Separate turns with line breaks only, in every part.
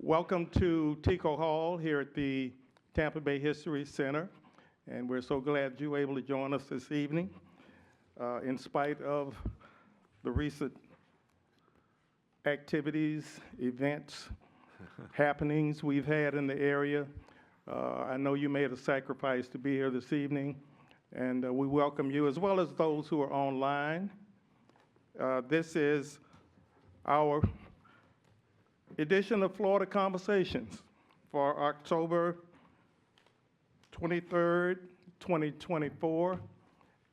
Welcome to TECO Hall here at the Tampa Bay History Center, and we're so glad you were able to join us this evening. In spite of the recent activities, events, happenings we've had in the area, I know you made a sacrifice to be here this evening, and we welcome you as well as those who are online. This is our edition of Florida Conversations for October 23rd, 2024.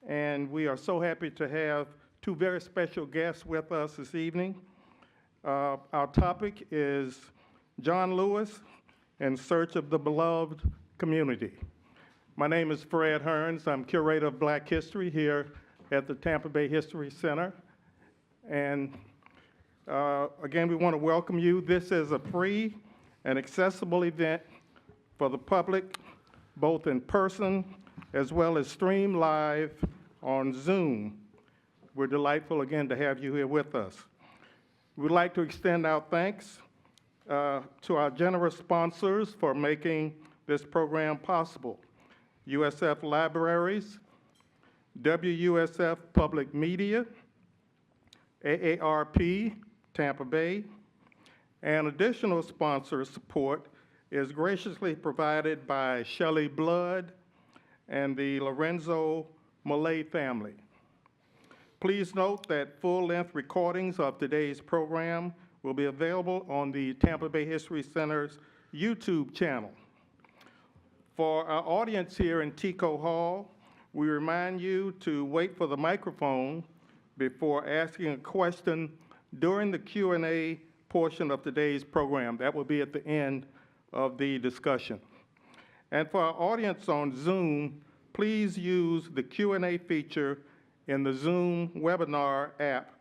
And we are so happy to have two very special guests with us this evening. Our topic is John Lewis in Search of the Beloved Community. My name is Fred Hearns. I'm curator of Black History here at the Tampa Bay History Center. And again, we want to welcome you. This is a free and accessible event for the public, both in person as well as streamed live on Zoom. We're delightful again to have you here with us. We'd like to extend our thanks to our generous sponsors for making this program possible. USF Libraries, WUSF Public Media, AARP, Tampa Bay, and additional sponsor support is graciously provided by Shelley Blood and the Lorenzo Millay family. Please note that full-length recordings of today's program will be available on the Tampa Bay History Center's YouTube channel. For our audience here in TECO Hall, we remind you to wait for the microphone before asking a question during the Q&A portion of today's program. That will be at the end of the discussion. And for our audience on Zoom, please use the Q&A feature in the Zoom webinar app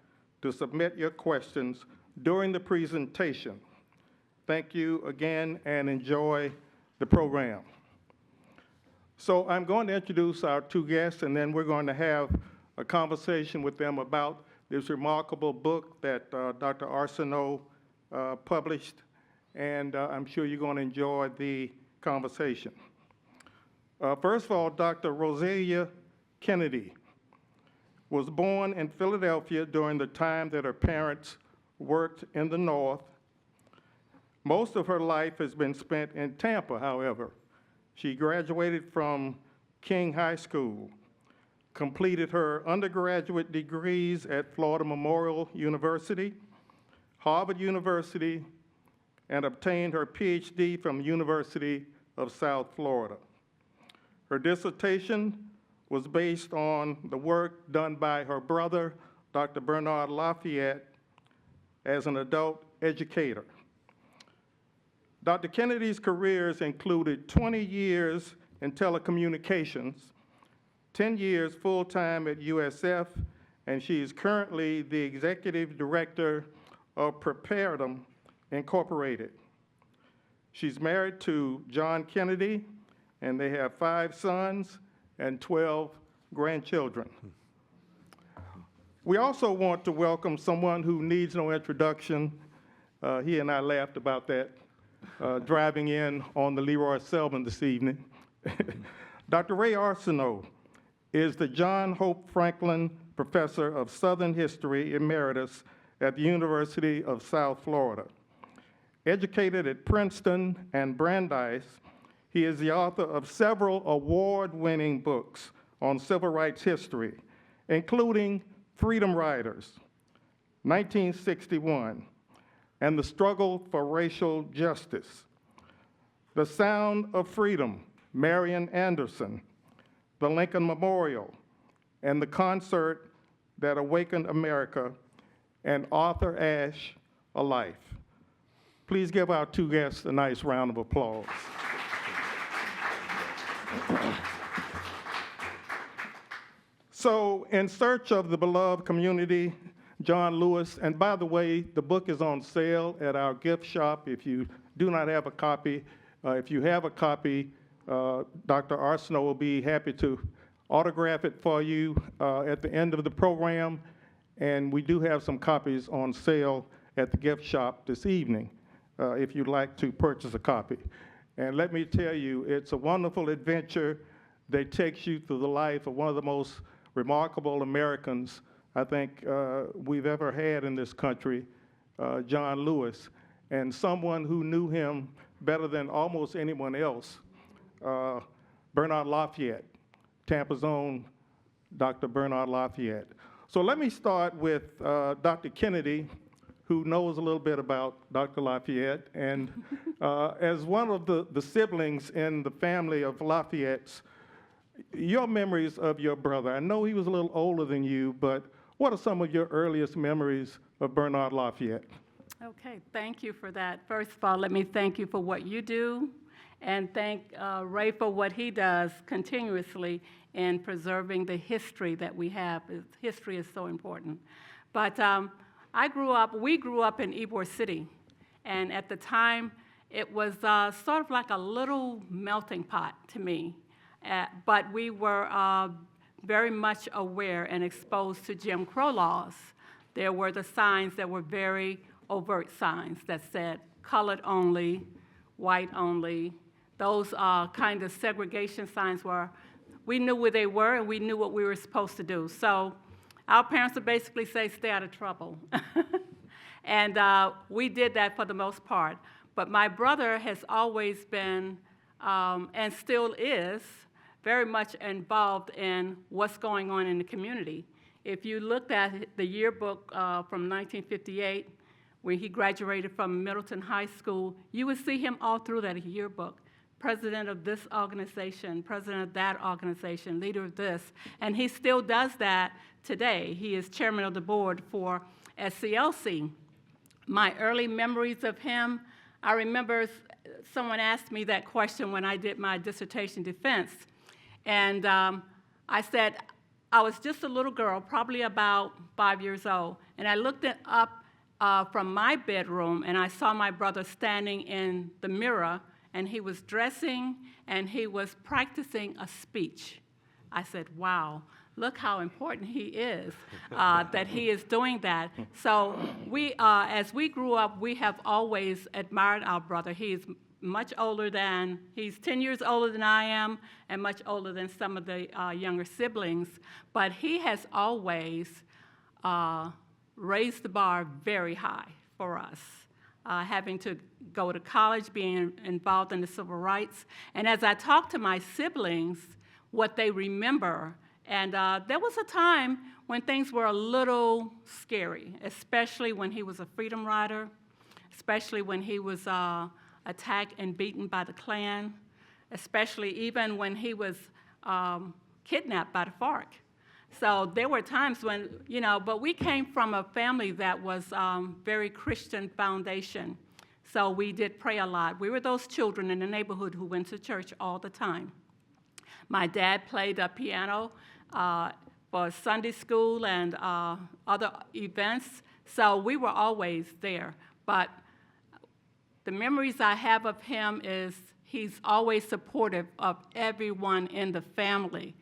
to submit your questions during the presentation. Thank you again and enjoy the program. So I'm going to introduce our two guests, and then we're going to have a conversation with them about this remarkable book that Dr. Arsenault published, and I'm sure you're going to enjoy the conversation. First of all, Dr. Roselia Kennedy was born in Philadelphia during the time that her parents worked in the North. Most of her life has been spent in Tampa, however. She graduated from King High School, completed her undergraduate degrees at Florida Memorial University, Harvard University, and obtained her Ph.D. from the University of South Florida. Her dissertation was based on the work done by her brother, Dr. Bernard LaFayette, as an adult educator. Dr. Kennedy's careers included 20 years in telecommunications, 10 years full-time at USF, and she is currently the executive director of Preparedom Incorporated. She's married to John Kennedy, and they have 5 sons and 12 grandchildren. We also want to welcome someone who needs no introduction. He and I laughed about that driving in on the Leroy Selman this evening. Dr. Ray Arsenault is the John Hope Franklin Professor of Southern History Emeritus at the University of South Florida. Educated at Princeton and Brandeis, he is the author of several award-winning books on civil rights history, including Freedom Riders, 1961, and The Struggle for Racial Justice, The Sound of Freedom, Marian Anderson, The Lincoln Memorial, and The Concert That Awakened America, and Arthur Ashe, A Life. Please give our two guests a nice round of applause. So, in search of the beloved community, John Lewis, and by the way, the book is on sale at our gift shop. If you do not have a copy, if you have a copy, Dr. Arsenault will be happy to autograph it for you at the end of the program, and we do have some copies on sale at the gift shop this evening. if you'd like to purchase a copy. And let me tell you, it's a wonderful adventure that takes you through the life of one of the most remarkable Americans I think we've ever had in this country, John Lewis, and someone who knew him better than almost anyone else, Bernard LaFayette, Tampa's own Dr. Bernard LaFayette. So let me start with Dr. Kennedy, who knows a little bit about Dr. LaFayette. And as one of the siblings in the family of Lafayette's, your memories of your brother. I know he was a little older than you, but what are some of your earliest memories of Bernard LaFayette?
Okay, thank you for that. First of all, let me thank you for what you do, and thank Ray for what he does continuously in preserving the history that we have. History is so important. But we grew up in Ybor City, and at the time, it was sort of like a little melting pot to me. But we were very much aware and exposed to Jim Crow laws. There were the signs that were very overt signs that said colored only, white only. Those kind of segregation signs we knew where they were and we knew what we were supposed to do. So our parents would basically say, stay out of trouble. And we did that for the most part. But my brother has always been, and still is, very much involved in what's going on in the community. If you looked at the yearbook from 1958, when he graduated from Middleton High School, you would see him all through that yearbook. President of this organization, president of that organization, leader of this, and he still does that today. He is chairman of the board for SCLC. My early memories of him, I remember someone asked me that question when I did my dissertation defense. And I said, I was just a little girl, probably about 5 years old, and I looked up from my bedroom, and I saw my brother standing in the mirror, and he was dressing, and he was practicing a speech. I said, wow, look how important he is, that he is doing that. So as we grew up, we have always admired our brother. He is he's 10 years older than I am and much older than some of the younger siblings, but he has always raised the bar very high for us, having to go to college, being involved in the civil rights. And as I talk to my siblings, what they remember, and there was a time when things were a little scary, especially when he was a freedom rider, especially when he was attacked and beaten by the Klan, especially even when he was kidnapped by the FARC. So there were times when, but we came from a family that was very Christian foundation. So we did pray a lot. We were those children in the neighborhood who went to church all the time. My dad played piano for Sunday school and other events, so we were always there. But the memories I have of him is he's always supportive of everyone in the family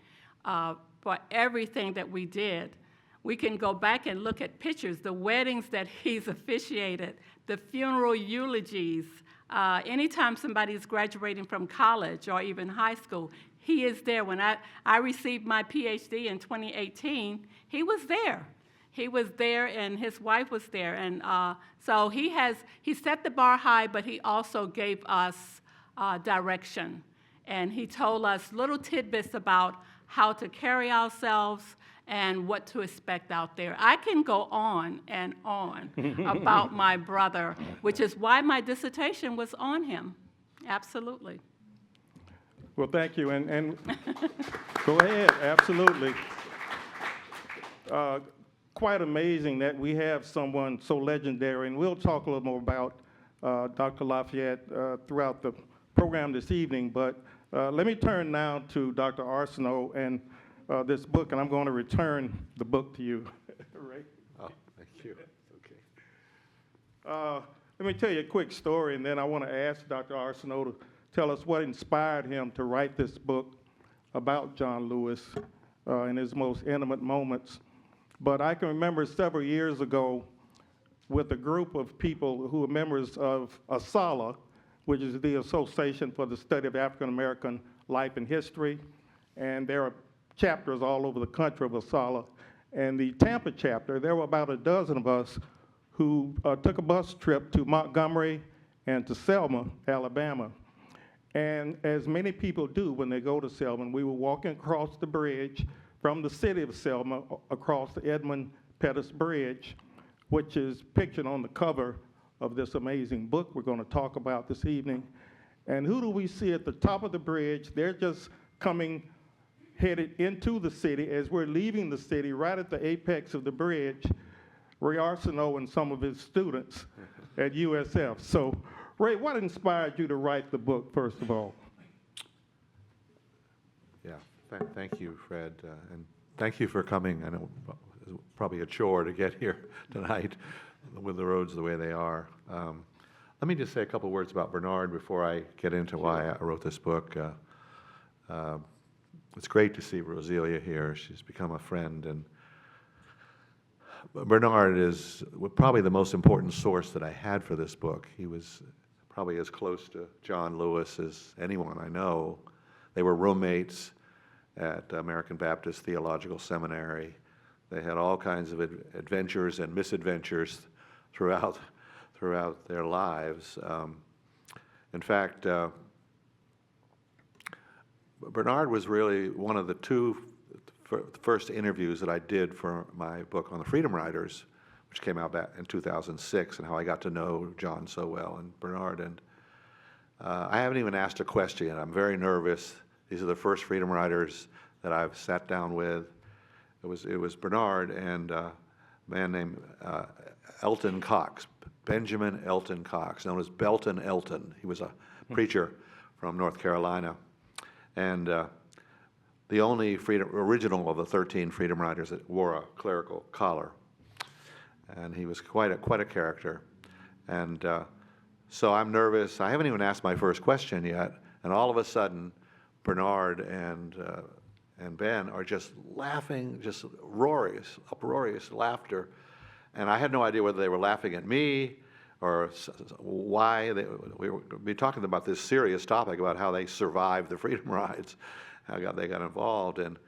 for everything that we did. We can go back and look at pictures, the weddings that he's officiated, the funeral eulogies. Anytime somebody's graduating from college or even high school, he is there. When I received my Ph.D. in 2018, he was there. He was there, and his wife was there, and so he set the bar high, but he also gave us direction, and he told us little tidbits about how to carry ourselves and what to expect out there. I can go on and on about my brother, which is why my dissertation was on him. Absolutely.
Well, thank you, and go ahead, absolutely. Quite amazing that we have someone so legendary, and we'll talk a little more about Dr. LaFayette throughout the program this evening, but let me turn now to Dr. Arsenault and this book, and I'm going to return the book to you, Ray.
Oh, thank you. Okay.
Let me tell you a quick story, and then I want to ask Dr. Arsenault to tell us what inspired him to write this book about John Lewis in his most intimate moments. But I can remember several years ago, with a group of people who are members of ASALH, which is the Association for the Study of African American Life and History. And there are chapters all over the country of ASALH. And the Tampa chapter, there were about a dozen of us who took a bus trip to Montgomery and to Selma, Alabama. And as many people do when they go to Selma, we were walking across the bridge from the city of Selma across the Edmund Pettus Bridge, which is pictured on the cover of this amazing book we're going to talk about this evening. And who do we see at the top of the bridge? They're just headed into the city. As we're leaving the city, right at the apex of the bridge, Ray Arsenault and some of his students at USF. So, Ray, what inspired you to write the book, first of all?
Yeah, thank you, Fred, and thank you for coming. I know it's probably a chore to get here tonight with the roads the way they are. Let me just say a couple words about Bernard before I get into why I wrote this book. It's great to see Roselia here. She's become a friend, and Bernard is probably the most important source that I had for this book. He was probably as close to John Lewis as anyone I know. They were roommates at American Baptist Theological Seminary. They had all kinds of adventures and misadventures throughout their lives. In fact, Bernard was really one of the two first interviews that I did for my book on the Freedom Riders, which came out back in 2006, and how I got to know John so well and Bernard. And I haven't even asked a question yet. I'm very nervous. These are the first Freedom Riders that I've sat down with. It was Bernard and a man named Elton Cox, Benjamin Elton Cox, known as Belton Elton. He was a preacher from North Carolina, and the only original of the 13 Freedom Riders that wore a clerical collar. And he was quite a character. And so I'm nervous. I haven't even asked my first question yet, and all of a sudden, Bernard and Ben are just laughing, just uproarious laughter. And I had no idea whether they were laughing at me or why. We were talking about this serious topic about how they survived the Freedom Rides, how they got involved. And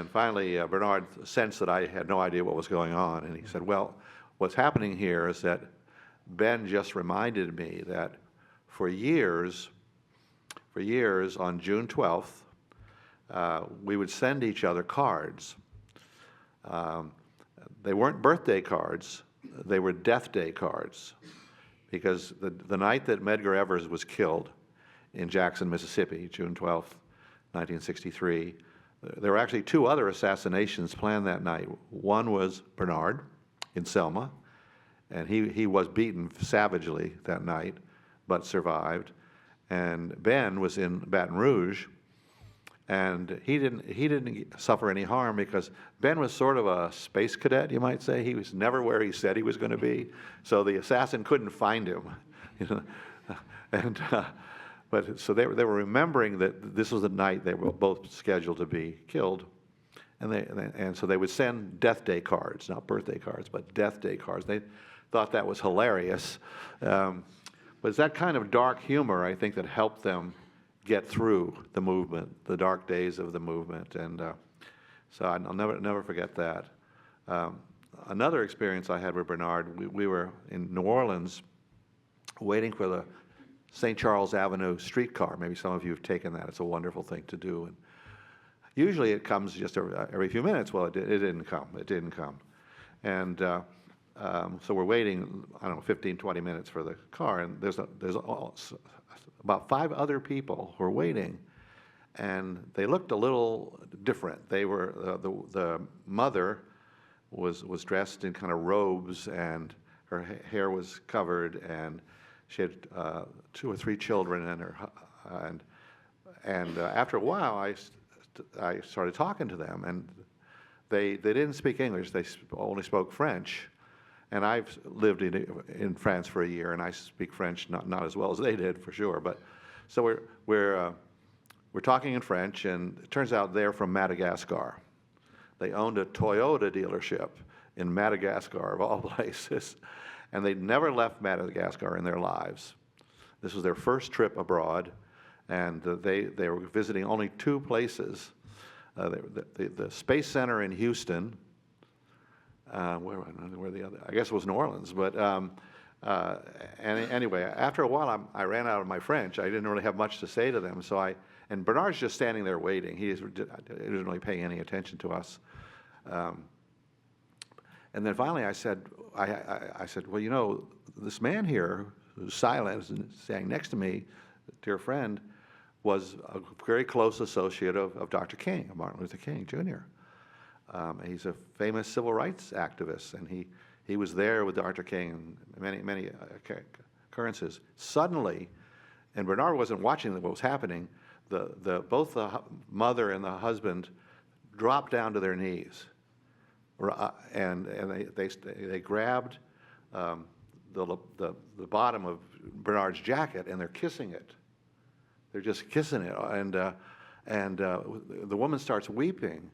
finally, Bernard sensed that I had no idea what was going on. And he said, well, what's happening here is that Ben just reminded me that for years on June 12th, we would send each other cards. They weren't birthday cards, they were death day cards. Because the night that Medgar Evers was killed in Jackson, Mississippi, June 12th, 1963, there were actually two other assassinations planned that night. One was Bernard in Selma, and he was beaten savagely that night, but survived. And Ben was in Baton Rouge, and he didn't suffer any harm because Ben was sort of a space cadet, you might say. He was never where he said he was going to be, so the assassin couldn't find him. You know? And but so they were remembering that this was the night they were both scheduled to be killed, and so they would send death day cards, not birthday cards, but death day cards. They thought that was hilarious, but it's that kind of dark humor, I think, that helped them get through the movement, the dark days of the movement, and so I'll never forget that. Another experience I had with Bernard, we were in New Orleans waiting for the St. Charles Avenue streetcar. Maybe some of you have taken that. It's a wonderful thing to do. And usually it comes just every few minutes. Well, it didn't come. It didn't come. And so we're waiting, I don't know, 15, 20 minutes for the car, and there's about 5 other people who are waiting, and they looked a little different. They were, the mother was dressed in kind of robes, and her hair was covered, and she had 2 or 3 children, and after a while, I started talking to them, and they didn't speak English. They only spoke French. And I've lived in France for a year, and I speak French not as well as they did, for sure. But so we're talking in French, and it turns out they're from Madagascar. They owned a Toyota dealership in Madagascar, of all places, and they'd never left Madagascar in their lives. This was their first trip abroad, and they were visiting only two places. The Space Center in Houston, where the other, I guess it was New Orleans, but anyway, after a while I ran out of my French. I didn't really have much to say to them, and Bernard's just standing there waiting. He isn't really paying any attention to us. And then finally I said, well, you know, this man here who's silent and standing next to me, dear friend, was a very close associate of Dr. King, of Martin Luther King, Jr. He's a famous civil rights activist, and he was there with Dr. King in many occurrences. Suddenly, and Bernard wasn't watching what was happening, both the mother and the husband dropped down to their knees, and they grabbed the bottom of Bernard's jacket, and they're kissing it. They're just kissing it, and the woman starts weeping.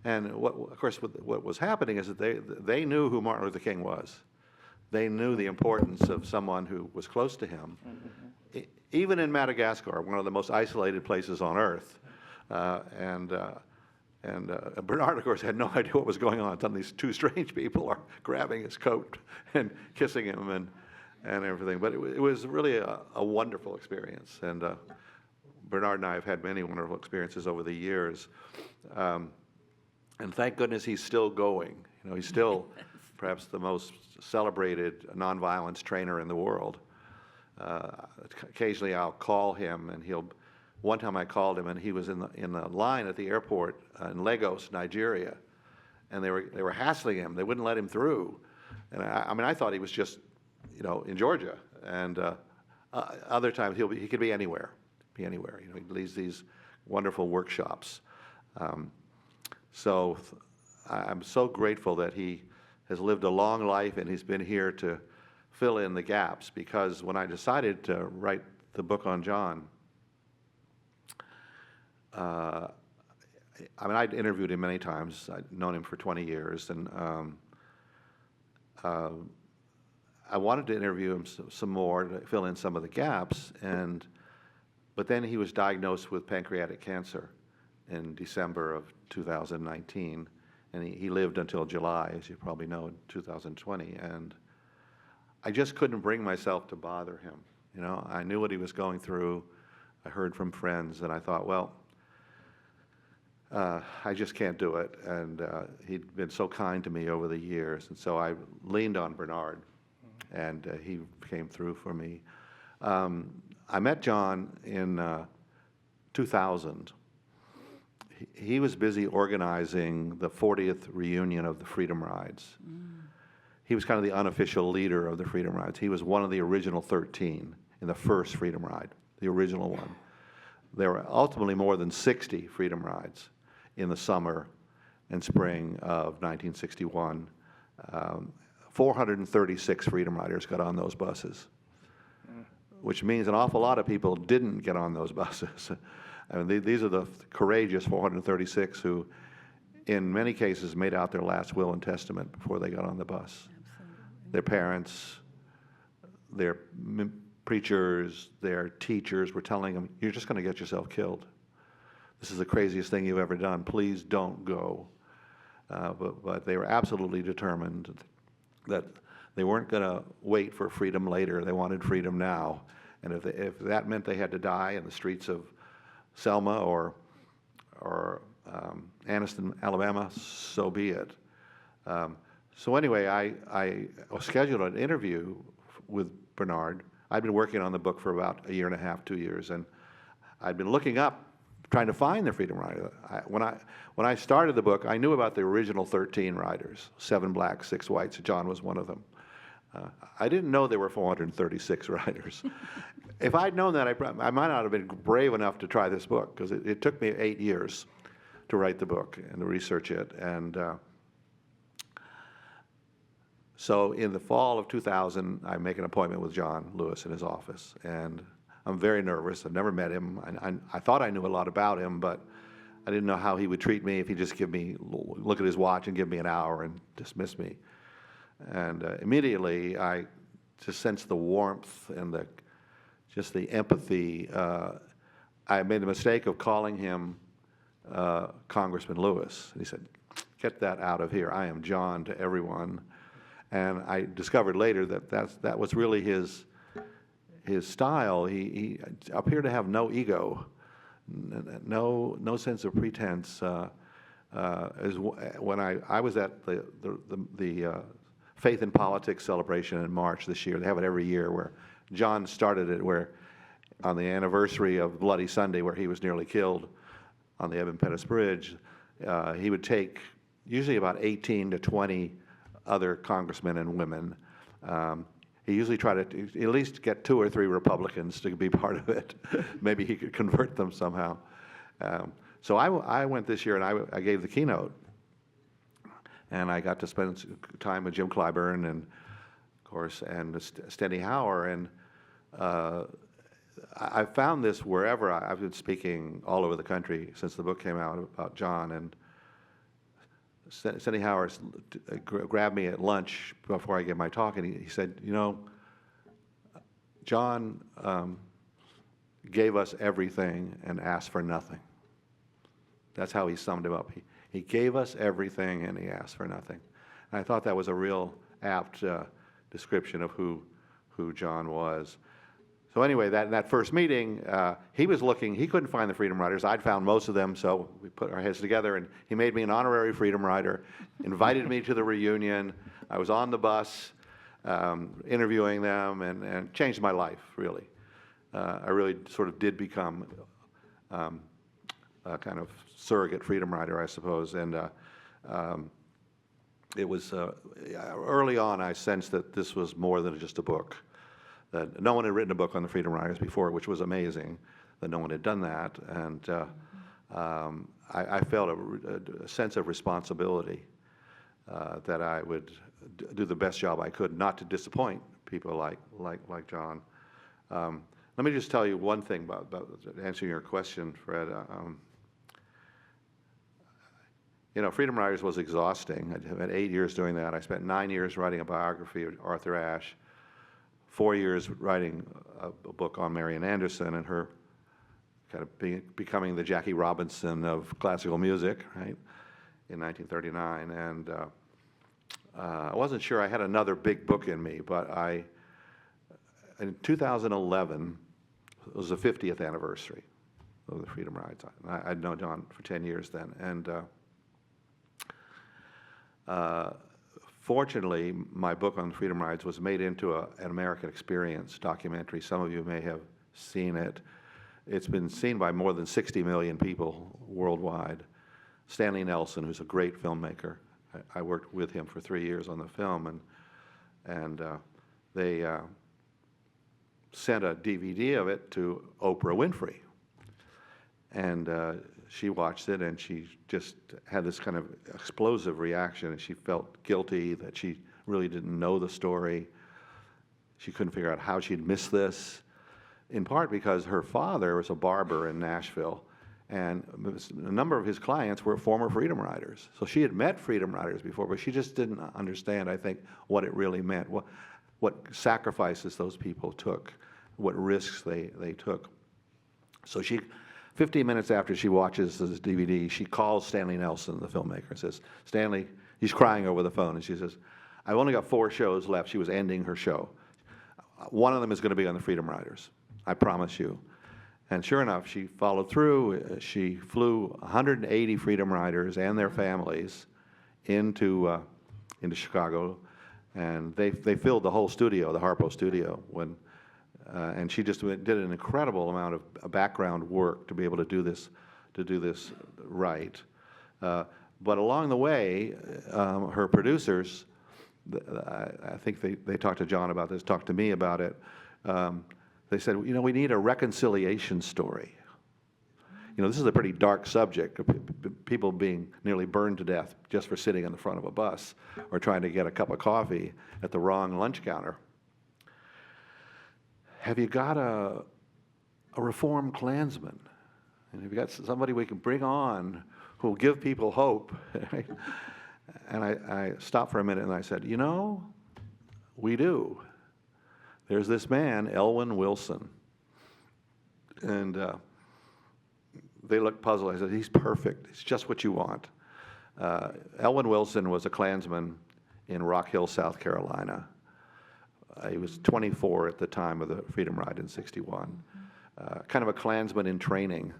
And of course, what was happening is that they knew who Martin Luther King was. They knew the importance of someone who was close to him. Even in Madagascar, one of the most isolated places on earth, and Bernard, of course, had no idea what was going on. Suddenly, these two strange people are grabbing his coat and kissing him and everything. But it was really a wonderful experience. And Bernard and I have had many wonderful experiences over the years. And thank goodness he's still going. You know, he's still perhaps the most celebrated nonviolence trainer in the world. Occasionally I'll call him, and one time I called him, and he was in the line at the airport in Lagos, Nigeria, and they were hassling him. They wouldn't let him through. And I thought he was just, you know, in Georgia. And other times he could be anywhere. You know, he leads these wonderful workshops. So I'm so grateful that he has lived a long life, and he's been here to fill in the gaps, because when I decided to write the book on John, I'd interviewed him many times. I'd known him for 20 years, and I wanted to interview him some more to fill in some of the gaps, but then he was diagnosed with pancreatic cancer in December of 2019, and he lived until July, as you probably know, in 2020, and I just couldn't bring myself to bother him. You know, I knew what he was going through. I heard from friends, and I thought, well, I just can't do it. And he'd been so kind to me over the years, and so I leaned on Bernard, and he came through for me. I met John in 2000. He was busy organizing the 40th reunion of the Freedom Rides. He was kind of the unofficial leader of the Freedom Rides. He was one of the original 13 in the first Freedom Ride, the original one. There were ultimately more than 60 Freedom Rides in the summer and spring of 1961. 436 Freedom Riders got on those buses, which means an awful lot of people didn't get on those buses. I mean, these are the courageous 436 who, in many cases, made out their last will and testament before they got on the bus. Absolutely. Their parents, their preachers, their teachers were telling them, you're just going to get yourself killed. This is the craziest thing you've ever done. Please don't go. But they were absolutely determined that they weren't going to wait for freedom later. They wanted freedom now. And if that meant they had to die in the streets of Selma or Anniston, Alabama, so be it. So anyway, I scheduled an interview with Bernard. I'd been working on the book for about a year and a half, 2 years, and I'd been looking up, trying to find the Freedom Rider. When I started the book, I knew about the original 13 riders, 7 blacks, 6 whites. John was one of them. I didn't know there were 436 riders. If I'd known that, I might not have been brave enough to try this book, because it took me 8 years to write the book and to research it. And so in the fall of 2000, I make an appointment with John Lewis in his office. And I'm very nervous. I've never met him. I thought I knew a lot about him, but I didn't know how he would treat me if he'd just look at his watch and give me an hour and dismiss me. And immediately I to sense the warmth and just the empathy. I made the mistake of calling him Congressman Lewis. He said, "Get that out of here. I am John to everyone." And I discovered later that that was really his style. He appeared to have no ego, no sense of pretense. When I was at the Faith in Politics celebration in March this year. They have it every year, where John started it, where on the anniversary of Bloody Sunday, where he was nearly killed on the Evan Pettus Bridge, he would take usually about 18 to 20 other congressmen and women. He usually tried to at least get 2 or 3 Republicans to be part of it. Maybe he could convert them somehow. So I went this year, and I gave the keynote. And I got to spend time with Jim Clyburn and, of course, and Steny Hower. And I found this wherever. I've been speaking all over the country since the book came out about John. And Steny Hower grabbed me at lunch before I gave my talk, and he said, "You know, John gave us everything and asked for nothing." That's how he summed it up. He gave us everything and he asked for nothing. And I thought that was a real apt description of who John was. So anyway, that first meeting, he was looking, he couldn't find the Freedom Riders. I'd found most of them, so we put our heads together, and he made me an honorary Freedom Rider, invited me to the reunion. I was on the bus interviewing them, and changed my life, really. I really sort of did become a kind of surrogate Freedom Rider, I suppose. And it was, early on, I sensed that this was more than just a book. That no one had written a book on the Freedom Riders before, which was amazing, that no one had done that. And I felt a sense of responsibility that I would do the best job I could, not to disappoint people like John. Let me just tell you one thing about answering your question, Fred. You know, Freedom Riders was exhausting. I had 8 years doing that. I spent 9 years writing a biography of Arthur Ashe, 4 years writing a book on Marian Anderson and her kind of becoming the Jackie Robinson of classical music, right, in 1939. And I wasn't sure I had another big book in me, but in 2011, it was the 50th anniversary of the Freedom Rides. I'd known John for 10 years then. And fortunately, my book on Freedom Rides was made into an American Experience documentary. Some of you may have seen it. It's been seen by more than 60 million people worldwide. Stanley Nelson, who's a great filmmaker, I worked with him for 3 years on the film, and they sent a DVD of it to Oprah Winfrey. And she watched it, and she just had this kind of explosive reaction, and she felt guilty that she really didn't know the story. She couldn't figure out how she'd missed this, in part because her father was a barber in Nashville, and a number of his clients were former Freedom Riders. So she had met Freedom Riders before, but she just didn't understand, I think, what it really meant, what sacrifices those people took, what risks they took. So 15 minutes after she watches this DVD, she calls Stanley Nelson, the filmmaker, and says, "Stanley," he's crying over the phone, and she says, "I've only got 4 shows left." She was ending her show. "One of them is going to be on the Freedom Riders. I promise you." And sure enough, she followed through. She flew 180 Freedom Riders and their families into Chicago, and they filled the whole studio, the Harpo studio, and she just did an incredible amount of background work to be able to do this right. But along the way, her producers, I think they talked to John about this, talked to me about it. They said, "You know, we need a reconciliation story. You know, this is a pretty dark subject, of people being nearly burned to death just for sitting in the front of a bus or trying to get a cup of coffee at the wrong lunch counter. Have you got a reformed Klansman? And have you got somebody we can bring on who will give people hope?" And I stopped for a minute and I said, "You know, we do. there's this man, Elwyn Wilson. And they looked puzzled. I said, he's perfect. He's just what you want. Elwyn Wilson was a Klansman in Rock Hill, South Carolina. He was 24 at the time of the Freedom Ride in '61. Kind of a Klansman in training.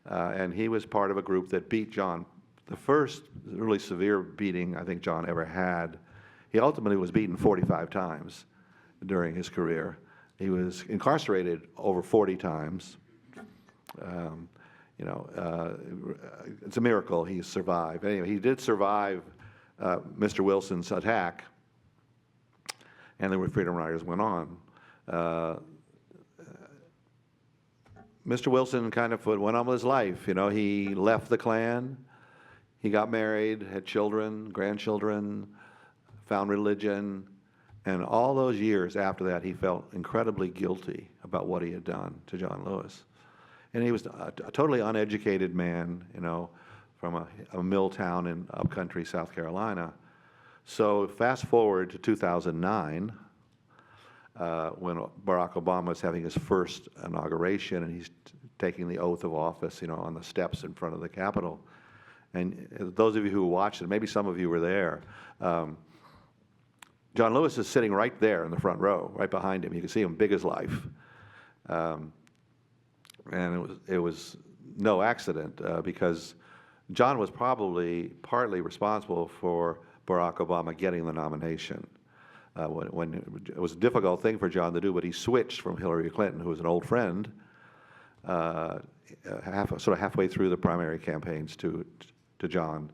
And he was part of a group that beat John. The first really severe beating I think John ever had. He ultimately was beaten 45 times during his career. He was incarcerated over 40 times. It's a miracle he survived. Anyway, he did survive Mr. Wilson's attack, and the Freedom Riders went on. Mr. Wilson kind of went on with his life. He left the Klan, he got married, had children, grandchildren, found religion, and all those years after that, he felt incredibly guilty about what he had done to John Lewis. And he was a totally uneducated man, from a mill town in upcountry South Carolina. So fast forward to 2009, when Barack Obama was having his first inauguration, and he's taking the oath of office, on the steps in front of the Capitol. And those of you who watched it, maybe some of you were there, John Lewis is sitting right there in the front row, right behind him. You can see him, big as life. And it was no accident, because John was probably partly responsible for Barack Obama getting the nomination. When it was a difficult thing for John to do, but he switched from Hillary Clinton, who was an old friend, sort of halfway through the primary campaigns to John.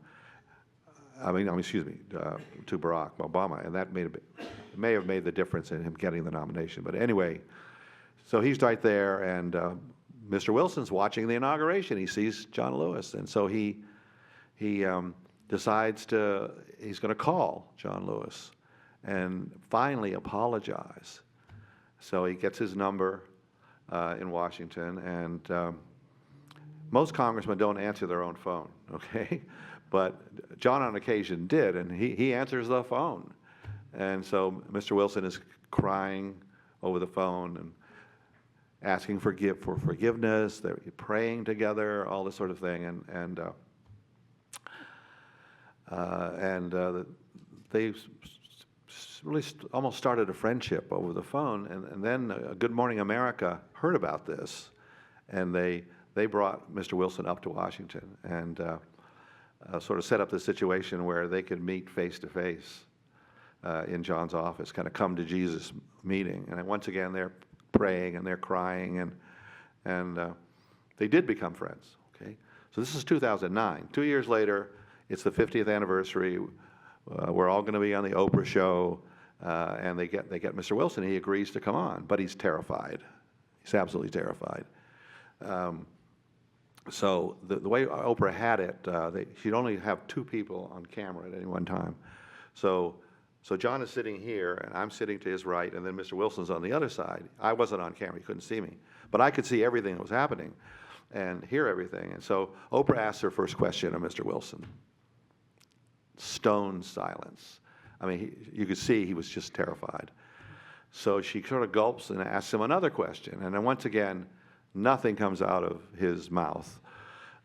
To Barack Obama, and that may have made the difference in him getting the nomination. But anyway, so he's right there, and Mr. Wilson's watching the inauguration. He sees John Lewis, and so he decides he's going to call John Lewis and finally apologize. So he gets his number in Washington, and most congressmen don't answer their own phone, okay? But John on occasion did, and he answers the phone. And so Mr. Wilson is crying over the phone and asking for forgiveness. They're praying together, all this sort of thing. They really almost started a friendship over the phone. And then Good Morning America heard about this, and they brought Mr. Wilson up to Washington and sort of set up this situation where they could meet face-to-face in John's office, kind of come to Jesus meeting. And once again, they're praying and they're crying, and they did become friends, okay? So this is 2009. 2 years later, it's the 50th anniversary. We're all going to be on the Oprah show, and they get Mr. Wilson. He agrees to come on, but he's terrified. He's absolutely terrified. So the way Oprah had it, she'd only have 2 people on camera at any one time. So John is sitting here, and I'm sitting to his right, and then Mr. Wilson's on the other side. I wasn't on camera. He couldn't see me. But I could see everything that was happening and hear everything. And so Oprah asked her first question of Mr. Wilson. Stone silence. I mean, you could see he was just terrified. So she sort of gulps and asks him another question. And then once again, nothing comes out of his mouth.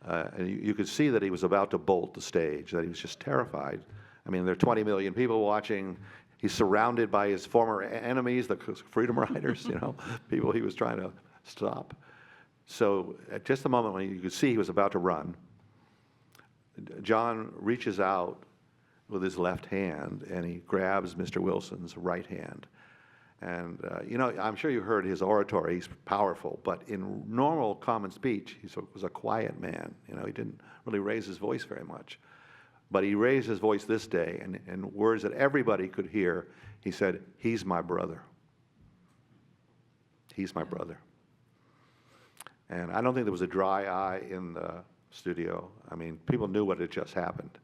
And you could see that he was about to bolt the stage, that he was just terrified. I mean, there are 20 million people watching. He's surrounded by his former enemies, the Freedom Riders, people he was trying to stop. So at just the moment when you could see he was about to run, John reaches out with his left hand, and he grabs Mr. Wilson's right hand. And, I'm sure you heard his oratory. He's powerful, but in normal common speech, he was a quiet man. He didn't really raise his voice very much. But he raised his voice this day, and in words that everybody could hear, he said, "He's my brother. He's my brother." And I don't think there was a dry eye in the studio. I mean, people knew what had just happened.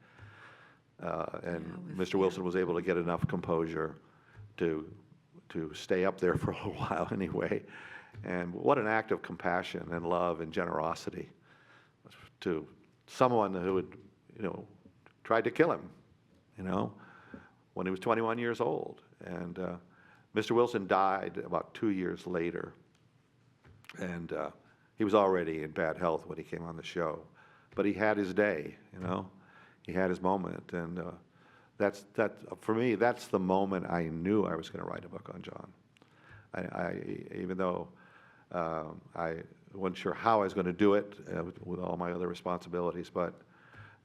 And Mr. Wilson was able to get enough composure to stay up there for a little while anyway. And what an act of compassion and love and generosity to someone who had, tried to kill him, when he was 21 years old. And Mr. Wilson died about 2 years later, and he was already in bad health when he came on the show. But he had his day, you know? He had his moment, and for me, that's the moment I knew I was going to write a book on John. Even though I wasn't sure how I was going to do it with all my other responsibilities, but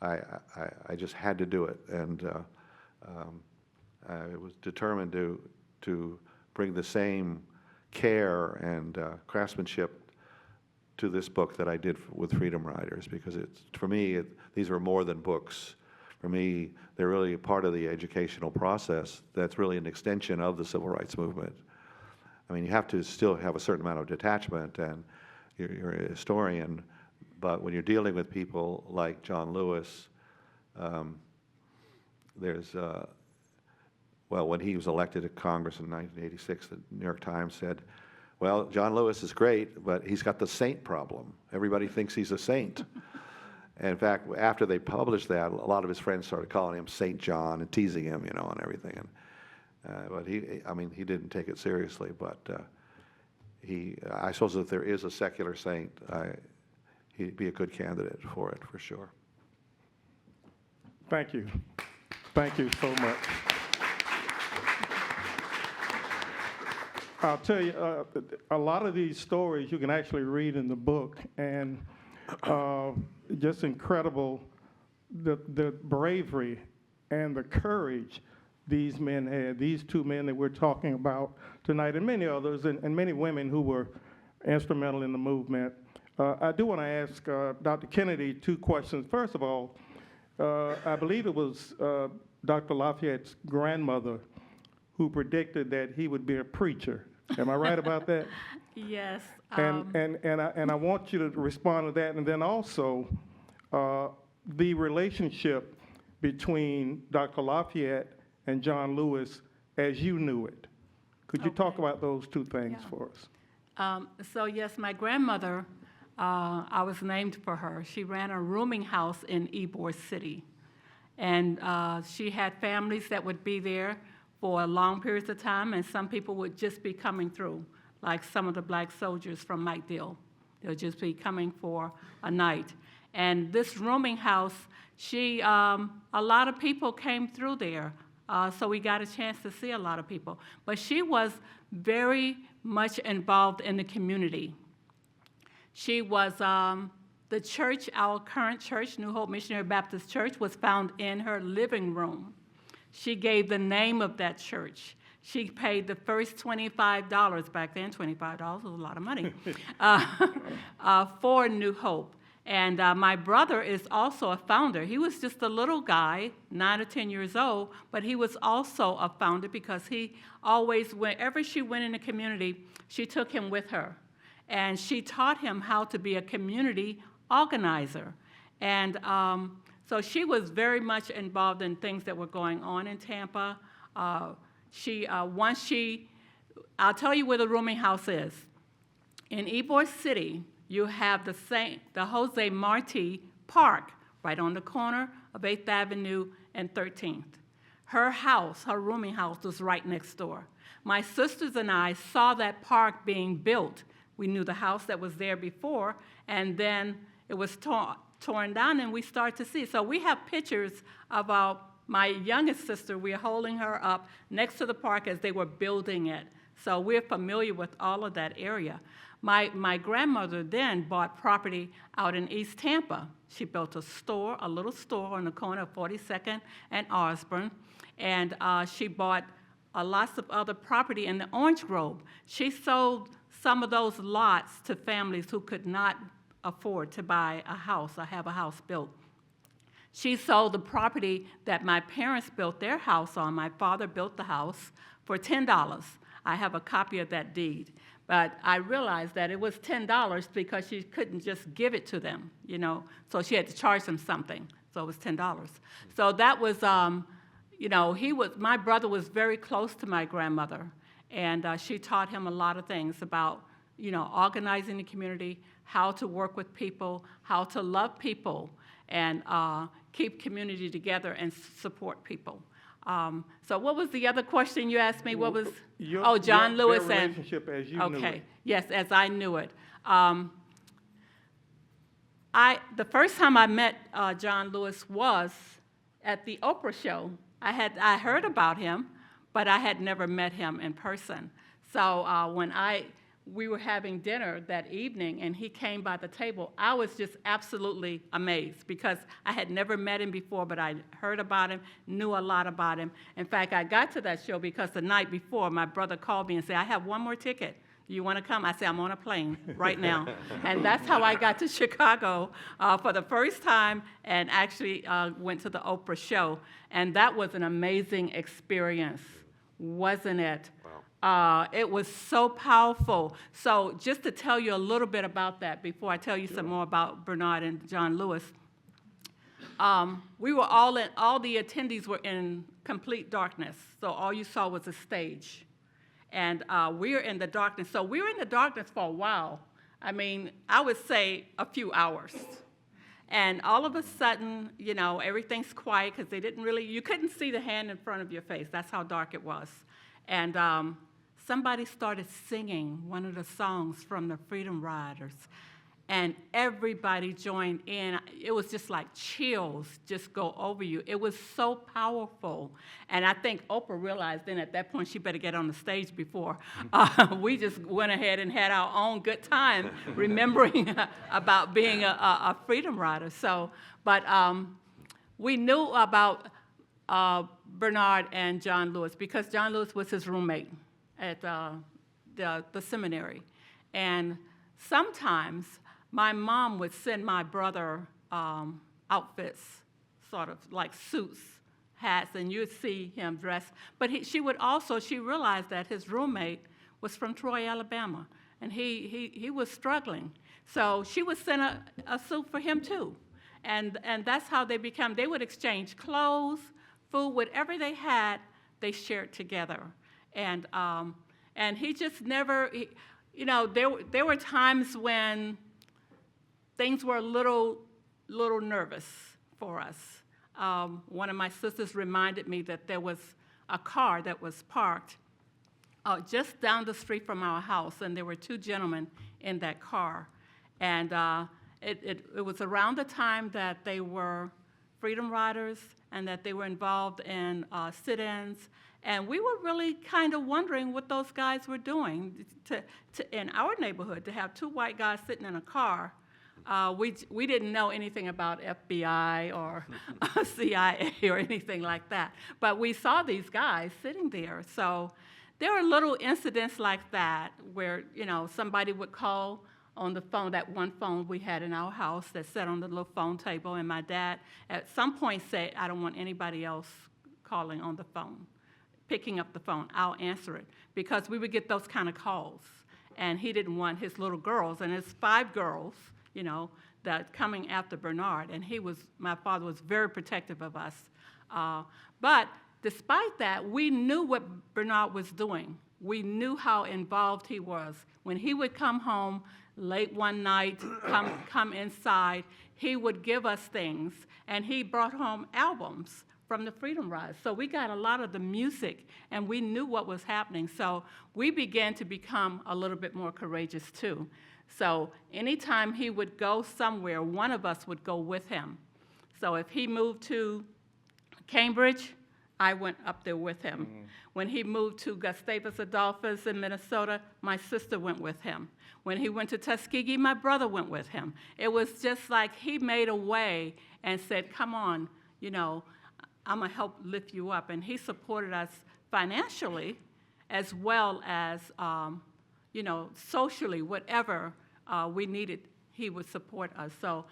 I just had to do it, and I was determined to bring the same care and craftsmanship to this book that I did with Freedom Riders, because for me, these are more than books. For me, they're really a part of the educational process that's really an extension of the civil rights movement. I mean, you have to still have a certain amount of detachment, and you're a historian, but when you're dealing with people like John Lewis, when he was elected to Congress in 1986, the New York Times said, well, John Lewis is great, but he's got the saint problem. Everybody thinks he's a saint. And in fact, after they published that, a lot of his friends started calling him Saint John and teasing him, you know, and everything. And, but he didn't take it seriously. But I suppose if there is a secular saint, he'd be a good candidate for it, for sure.
Thank you. Thank you so much. I'll tell you, a lot of these stories you can actually read in the book, and just incredible, the bravery and the courage these men had, these two men that we're talking about tonight, and many others, and many women who were instrumental in the movement. I do want to ask Dr. Kennedy 2 questions. First of all, I believe it was Dr. Lafayette's grandmother who predicted that he would be a preacher. Am I right about that?
Yes.
And I want you to respond to that, and then also the relationship between Dr. Lafayette and John Lewis as you knew it. Could you talk about those 2 things for us?
So yes, my grandmother, I was named for her. She ran a rooming house in Ybor City, and she had families that would be there for long periods of time, and some people would just be coming through, like some of the black soldiers from Mike Dill. They'll just be coming for a night. And this rooming house, a lot of people came through there, so we got a chance to see a lot of people. But she was very much involved in the community. She was, the church, our current church, New Hope Missionary Baptist Church, was found in her living room. She gave the name of that church. She paid the first $25, back then $25 was a lot of money, for New Hope. And my brother is also a founder. He was just a little guy, 9 or 10 years old, but he was also a founder because he always, wherever she went in the community, she took him with her. And she taught him how to be a community organizer. And so she was very much involved in things that were going on in Tampa. I'll tell you where the rooming house is. In Ybor City, you have the Jose Marti Park right on the corner of 8th Avenue and 13th. Her house, her rooming house, was right next door. My sisters and I saw that park being built. We knew the house that was there before, and then it was torn down, and we started to see. So we have pictures of my youngest sister. We're holding her up next to the park as they were building it. So we're familiar with all of that area. My grandmother then bought property out in East Tampa. She built a little store on the corner of 42nd and Osborne, and she bought lots of other property in the Orange Grove. She sold some of those lots to families who could not afford to buy a house or have a house built. She sold the property that my parents built their house on. My father built the house for $10. I have a copy of that deed. But I realized that it was $10 because she couldn't just give it to them, you know, so she had to charge them something. So it was $10. So that was, my brother was very close to my grandmother, and she taught him a lot of things about, organizing the community, how to work with people, how to love people, and keep community together and support people. So what was the other question you asked me? What was?
Your-
John
their
Lewis and.
relationship as you knew
Okay,
it.
yes, as I knew it. The first time I met John Lewis was at the Oprah show. I heard about him, but I had never met him in person. So when we were having dinner that evening and he came by the table, I was just absolutely amazed because I had never met him before, but I heard about him, knew a lot about him. In fact, I got to that show because the night before, my brother called me and said, I have one more ticket. Do you want to come? I said, I'm on a plane right now. And that's how I got to Chicago for the first time and actually went to the Oprah show. And that was an amazing experience, wasn't it?
Wow.
It was so powerful. So just to tell you a little bit about that before I tell you some more about Bernard and John Lewis, we were all the attendees were in complete darkness. So all you saw was a stage. And we were in the darkness. So we were in the darkness for a while. I mean, I would say a few hours. And all of a sudden, everything's quiet because you couldn't see the hand in front of your face. That's how dark it was. And somebody started singing one of the songs from the Freedom Riders. And everybody joined in. It was just like chills just go over you. It was so powerful. And I think Oprah realized then at that point she better get on the stage before. We just went ahead and had our own good time remembering about being a Freedom Rider. So, but we knew about Bernard and John Lewis because John Lewis was his roommate at the seminary. And sometimes my mom would send my brother outfits, sort of like suits, hats, and you'd see him dressed. But she realized that his roommate was from Troy, Alabama, and he was struggling. So she would send a suit for him too. And that's how they would exchange clothes, food, whatever they had, they shared together. And he just never, there were times when things were a little nervous for us. One of my sisters reminded me that there was a car that was parked just down the street from our house, and there were two gentlemen in that car. And it was around the time that they were Freedom Riders and that they were involved in sit-ins. And we were really kind of wondering what those guys were doing in our neighborhood, to have two white guys sitting in a car. We didn't know anything about FBI or CIA or anything like that. But we saw these guys sitting there. So there were little incidents like that where, somebody would call on the phone, that one phone we had in our house that sat on the little phone table. And my dad at some point said, I don't want anybody else calling on the phone, picking up the phone. I'll answer it. Because we would get those kind of calls. And he didn't want his little girls, and his 5 girls, that coming after Bernard. And my father was very protective of us. But despite that, we knew what Bernard was doing. We knew how involved he was. When he would come home late one night, come inside, he would give us things, and he brought home albums from the Freedom Riders. So we got a lot of the music, and we knew what was happening. So we began to become a little bit more courageous, too. So anytime he would go somewhere, one of us would go with him. So if he moved to Cambridge, I went up there with him. Mm-hmm. When he moved to Gustavus Adolphus in Minnesota, my sister went with him. When he went to Tuskegee, my brother went with him. It was just like he made a way and said, come on, I'm going to help lift you up. And he supported us financially as well as socially, whatever we needed, he would support us. So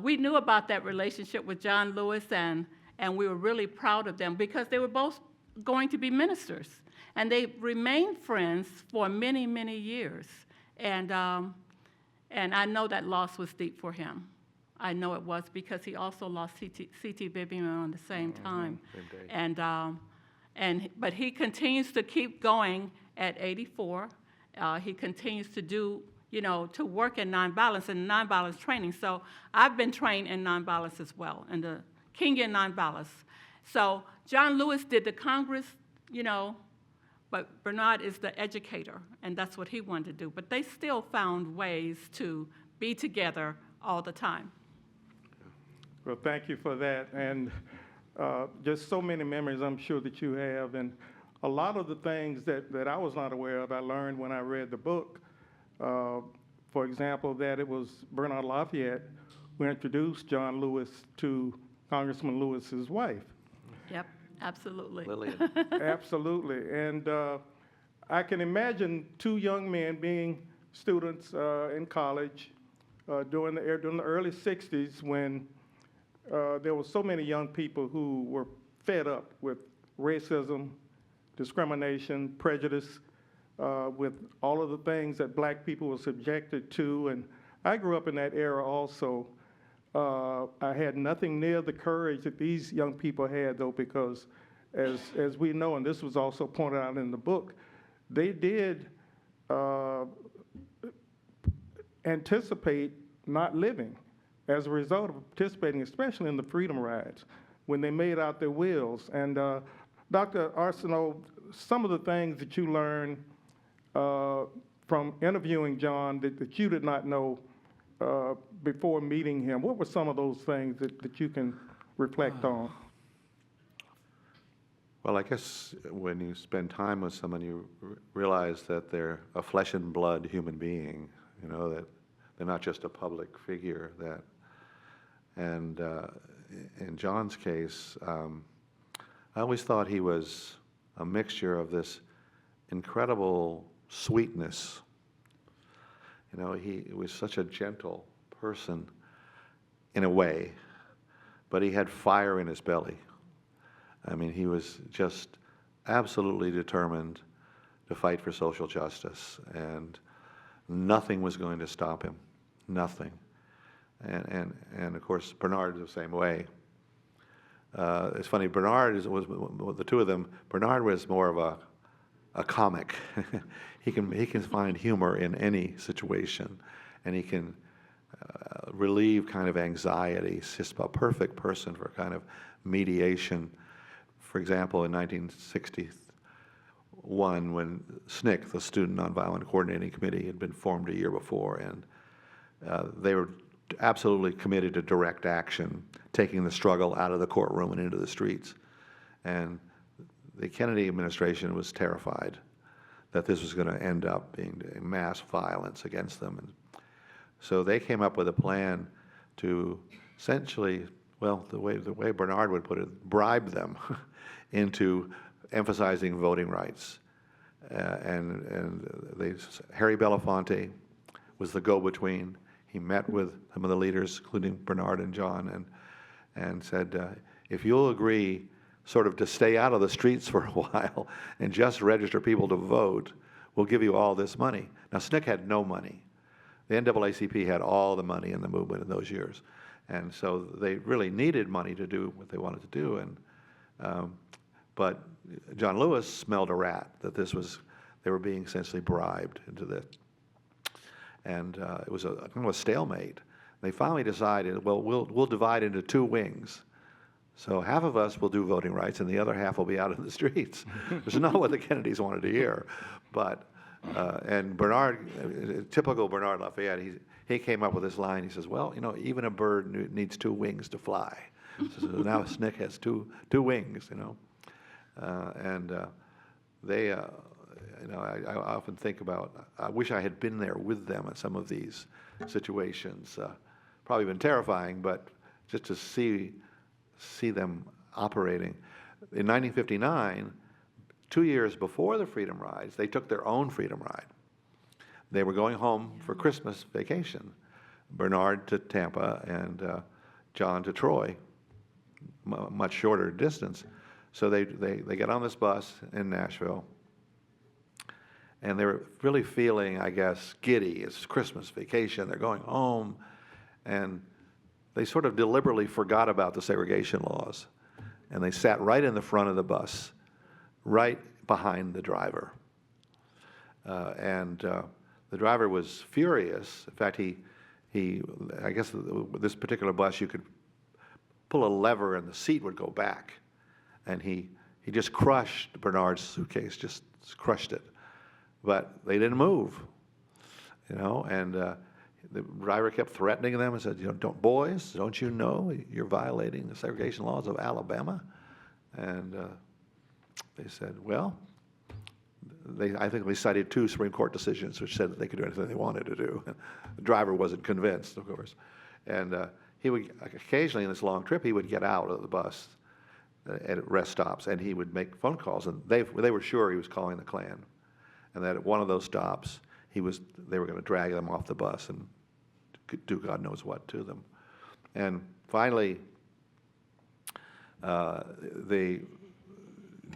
we knew about that relationship with John Lewis, and we were really proud of them because they were both going to be ministers. And they remained friends for many, many years. And I know that loss was deep for him. I know it was because he also lost C.T. Vivian on the same time. Same day. But he continues to keep going at 84. He continues to do, to work in nonviolence and nonviolence training. So I've been trained in nonviolence as well, in the Kingian nonviolence. So John Lewis did the Congress, but Bernard is the educator, and that's what he wanted to do. But they still found ways to be together all the time.
Well, thank you for that. And just so many memories I'm sure that you have. And a lot of the things that I was not aware of, I learned when I read the book. For example, that it was Bernard LaFayette who introduced John Lewis to Congressman Lewis's wife.
Yep, absolutely.
Lillian.
Absolutely. And I can imagine two young men being students in college during the early 60s when there were so many young people who were fed up with racism, discrimination, prejudice, with all of the things that black people were subjected to. And I grew up in that era also. I had nothing near the courage that these young people had, though, because as we know, and this was also pointed out in the book, they did anticipate not living as a result of participating, especially in the freedom rides, when they made out their wills. And Dr. Arsenault, some of the things that you learned from interviewing John that you did not know before meeting him, what were some of those things that you can reflect on?
Well, I guess when you spend time with someone, you realize that they're a flesh and blood human being, that they're not just a public figure. And in John's case, I always thought he was a mixture of this incredible sweetness. He was such a gentle person in a way, but he had fire in his belly. I mean, he was just absolutely determined to fight for social justice, and nothing was going to stop him, nothing. And of course, Bernard the same way. It's funny, Bernard was the two of them. Bernard was more of a comic. He can find humor in any situation, and he can relieve kind of anxiety. He's just a perfect person for kind of mediation. For example, in 1961, when SNCC, the Student Nonviolent Coordinating Committee, had been formed a year before, and they were absolutely committed to direct action, taking the struggle out of the courtroom and into the streets. And the Kennedy administration was terrified that this was going to end up being mass violence against them. And so they came up with a plan to essentially, well, the way Bernard would put it, bribe them into emphasizing voting rights. Harry Belafonte was the go-between. He met with some of the leaders, including Bernard and John, and said, if you'll agree sort of to stay out of the streets for a while and just register people to vote, we'll give you all this money. Now, SNCC had no money. The NAACP had all the money in the movement in those years. And so they really needed money to do what they wanted to do. But John Lewis smelled a rat, that they were being essentially bribed into this. And it was a kind of a stalemate. They finally decided, well, we'll divide into two wings. So half of us will do voting rights, and the other half will be out in the streets. Which is not what the Kennedys wanted to hear. But and Bernard, typical Bernard LaFayette, he came up with this line. He says, well, even a bird needs two wings to fly. So now SNCC has two wings, they. I often think about, I wish I had been there with them in some of these situations. Probably been terrifying, but just to see them operating. In 1959, 2 years before the Freedom Rides, they took their own Freedom Ride. They were going home for Christmas vacation, Bernard to Tampa and John to Troy, much shorter distance. So they get on this bus in Nashville, and they were really feeling, I guess, giddy. It's Christmas vacation. They're going home. And they sort of deliberately forgot about the segregation laws. And they sat right in the front of the bus, right behind the driver. The driver was furious. In fact, I guess this particular bus, you could pull a lever and the seat would go back. and he just crushed Bernard's suitcase, just crushed it. But they didn't move, and the driver kept threatening them and said, boys, don't you know you're violating the segregation laws of Alabama? And they said, well, I think they cited 2 Supreme Court decisions which said that they could do anything they wanted to do. The driver wasn't convinced, of course. And he would occasionally, in this long trip, he would get out of the bus at rest stops, and he would make phone calls, and they were sure he was calling the Klan, and that at one of those stops, they were going to drag them off the bus and do God knows what to them. And finally,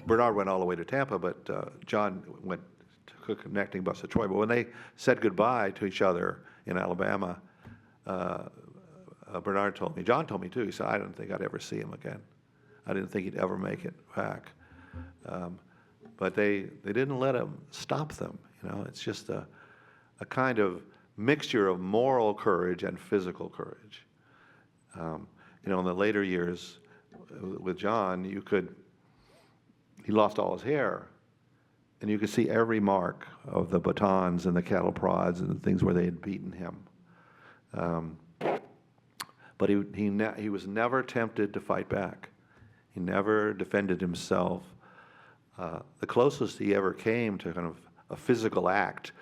Bernard went all the way to Tampa, but John took a connecting bus to Troy. But when they said goodbye to each other in Alabama, Bernard told me, John told me too, he said, I didn't think I'd ever see him again. I didn't think he'd ever make it back. But they didn't let him stop them. It's just a kind of mixture of moral courage and physical courage. In the later years with John, he lost all his hair, and you could see every mark of the batons and the cattle prods and the things where they had beaten him. But he was never tempted to fight back. He never defended himself. The closest he ever came to kind of a physical act,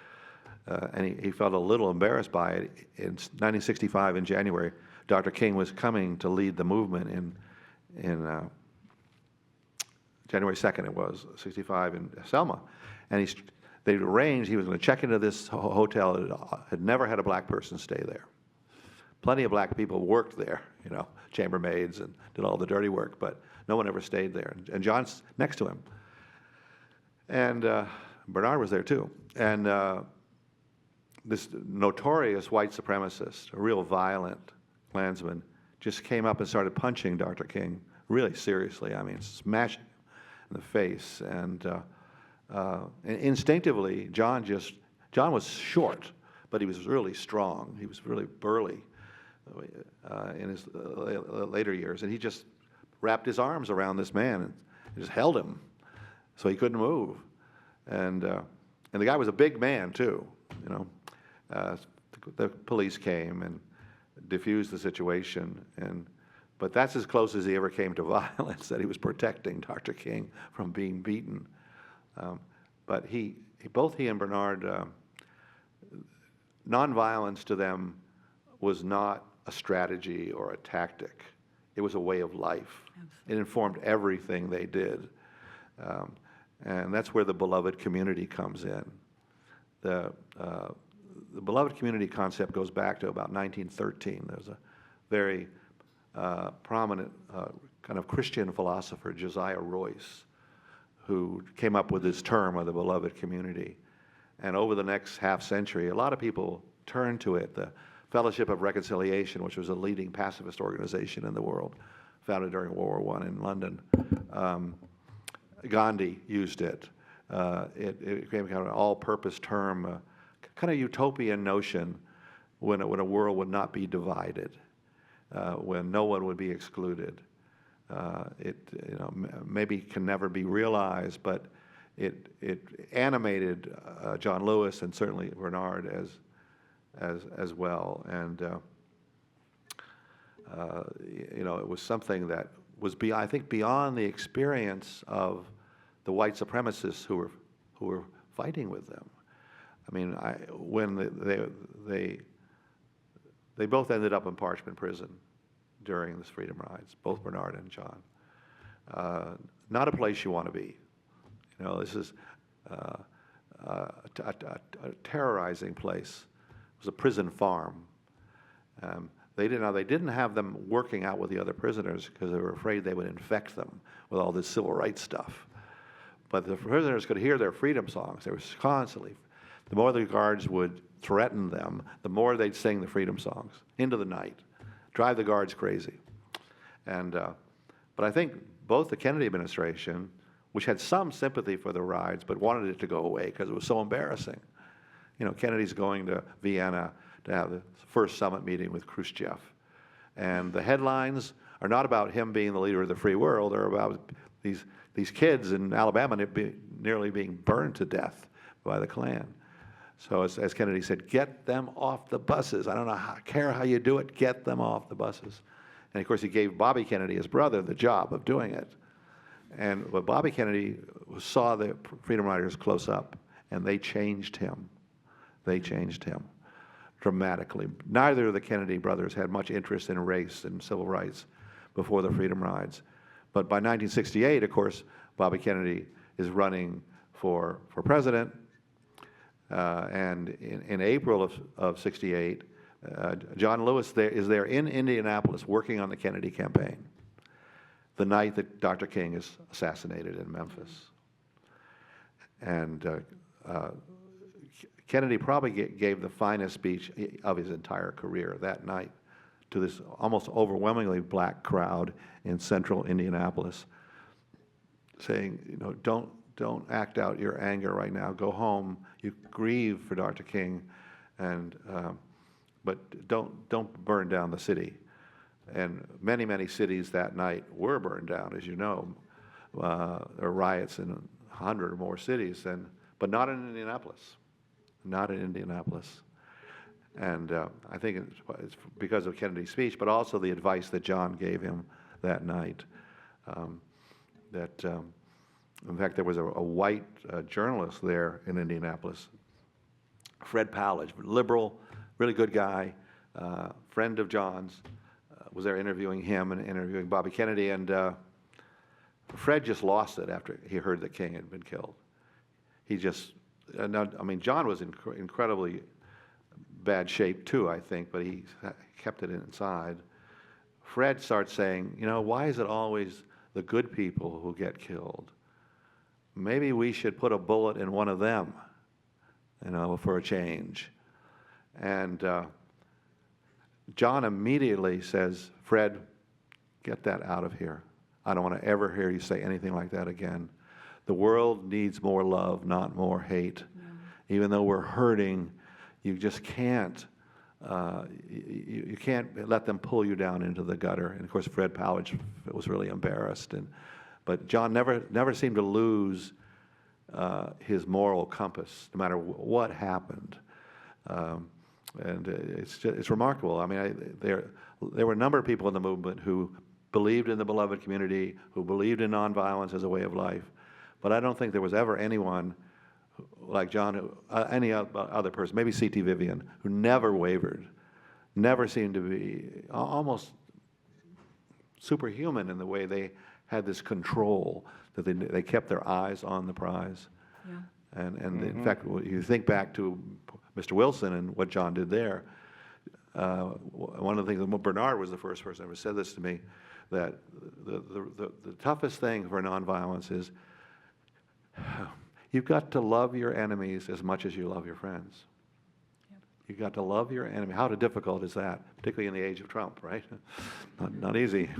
and he felt a little embarrassed by it, in 1965 in January, Dr. King was coming to lead the movement in January 2nd, it was, 65 in Selma. And they'd arranged he was going to check into this hotel that had never had a black person stay there. Plenty of black people worked there, chambermaids, and did all the dirty work, but no one ever stayed there. And John's next to him. And Bernard was there too. And this notorious white supremacist, a real violent Klansman, just came up and started punching Dr. King really seriously. I mean, smashing him in the face. And instinctively, John was short, but he was really strong. He was really burly in his later years. And he just wrapped his arms around this man and just held him so he couldn't move. And the guy was a big man too, The police came and diffused the situation, but that's as close as he ever came to violence, that he was protecting Dr. King from being beaten. But both he and Bernard, nonviolence to them was not a strategy or a tactic. It was a way of life. Absolutely. It informed everything they did. And that's where the beloved community comes in. The beloved community concept goes back to about 1913. There's a very prominent kind of Christian philosopher, Josiah Royce, who came up with this term of the beloved community. And over the next half century, a lot of people turned to it. The Fellowship of Reconciliation, which was a leading pacifist organization in the world, founded during World War I in London. Gandhi used it. It became kind of an all-purpose term, kind of utopian notion when a world would not be divided, when no one would be excluded. It maybe can never be realized, but it animated John Lewis and certainly Bernard as well. And it was something that was I think beyond the experience of the white supremacists who were fighting with them. I mean, when they both ended up in Parchment Prison during this freedom rides, both Bernard and John. Not a place you want to be. This is a terrorizing place. It was a prison farm. They didn't have them working out with the other prisoners because they were afraid they would infect them with all this civil rights stuff. But the prisoners could hear their freedom songs. They were constantly, the more the guards would threaten them, the more they'd sing the freedom songs into the night, drive the guards crazy. But I think both the Kennedy administration, which had some sympathy for the rides, but wanted it to go away because it was so embarrassing. Kennedy's going to Vienna to have the first summit meeting with Khrushchev. And the headlines are not about him being the leader of the free world, they're about these kids in Alabama nearly being burned to death by the Klan. So as Kennedy said, get them off the buses. I don't care how you do it, get them off the buses. And of course he gave Bobby Kennedy, his brother, the job of doing it. But Bobby Kennedy saw the Freedom Riders close up, and they changed him. They changed him dramatically. Neither of the Kennedy brothers had much interest in race and civil rights before the Freedom Rides. But by 1968, of course, Bobby Kennedy is running for president. And in April of '68, John Lewis is there in Indianapolis working on the Kennedy campaign, the night that Dr. King is assassinated in Memphis. And Kennedy probably gave the finest speech of his entire career that night to this almost overwhelmingly black crowd in central Indianapolis, saying, you know, don't act out your anger right now. Go home. You grieve for Dr. King, but don't burn down the city. And many cities that night were burned down, as you know. There were riots in 100 or more cities, but not in Indianapolis. Not in Indianapolis. And I think it's because of Kennedy's speech, but also the advice that John gave him that night. In fact, there was a white journalist there in Indianapolis, Fred Powledge, liberal, really good guy, friend of John's, was there interviewing him and interviewing Bobby Kennedy, and Fred just lost it after he heard that King had been killed. He just, I mean, John was in incredibly bad shape too, I think, but he kept it inside. Fred starts saying, you know, why is it always the good people who get killed? Maybe we should put a bullet in one of them, you know, for a change. And John immediately says, Fred, get that out of here. I don't want to ever hear you say anything like that again. The world needs more love, not more hate. Yeah. Even though we're hurting, you just can't, you can't let them pull you down into the gutter. And of course, Fred Powledge was really embarrassed. But John never seemed to lose his moral compass, no matter what happened. And it's remarkable. I mean, there were a number of people in the movement who believed in the beloved community, who believed in nonviolence as a way of life. But I don't think there was ever anyone like John, any other person, maybe C.T. Vivian, who never wavered, never seemed to be, almost superhuman in the way they had this control, that they kept their eyes on the prize. Yeah. And in fact, you think back to Mr. Wilson and what John did there. One of the things, Bernard was the first person who ever said this to me, that the toughest thing for nonviolence is you've got to love your enemies as much as you love your friends. Yep. You've got to love your enemy. How difficult is that, particularly in the age of Trump, right? not easy.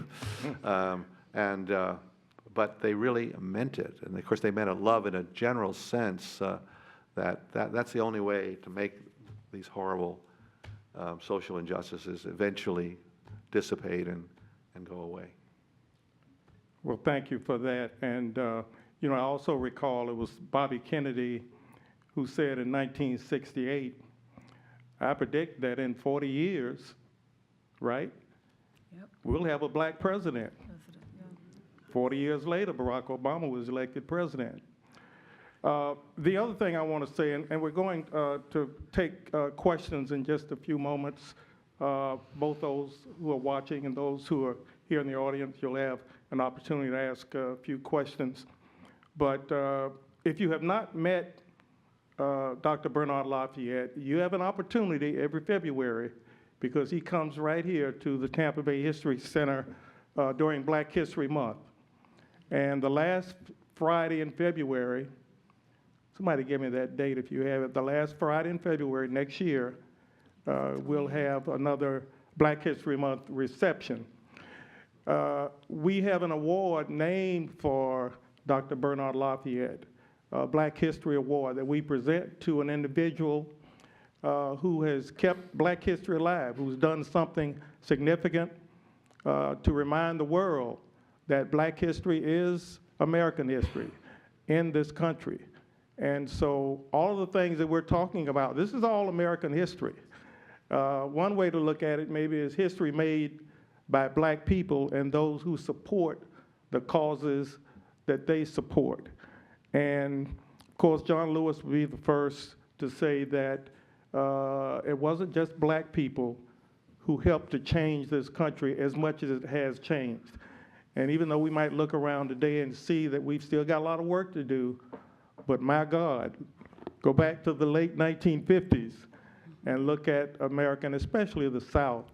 But they really meant it. And of course, they meant love in a general sense, that's the only way to make these horrible social injustices eventually dissipate and go away.
Well, thank you for that. And, you know, I also recall it was Bobby Kennedy who said in 1968, I predict that in 40 years, right, yep, we'll have a black president. 40 years later, Barack Obama was elected president. The other thing I want to say, and we're going to take questions in just a few moments, both those who are watching and those who are here in the audience, you'll have an opportunity to ask a few questions. But if you have not met Dr. Bernard LaFayette, you have an opportunity every February, because he comes right here to the Tampa Bay History Center during Black History Month. And the last Friday in February, somebody give me that date if you have it, the last Friday in February next year, we'll have another Black History Month reception. We have an award named for Dr. Bernard LaFayette, a Black History Award that we present to an individual who has kept Black history alive, who's done something significant to remind the world that Black history is American history in this country. And so all of the things that we're talking about, this is all American history. One way to look at it maybe is history made by black people and those who support the causes that they support. And of course, John Lewis would be the first to say that it wasn't just black people who helped to change this country as much as it has changed. And even though we might look around today and see that we've still got a lot of work to do, but my God, go back to the late 1950s and look at America, and especially the South,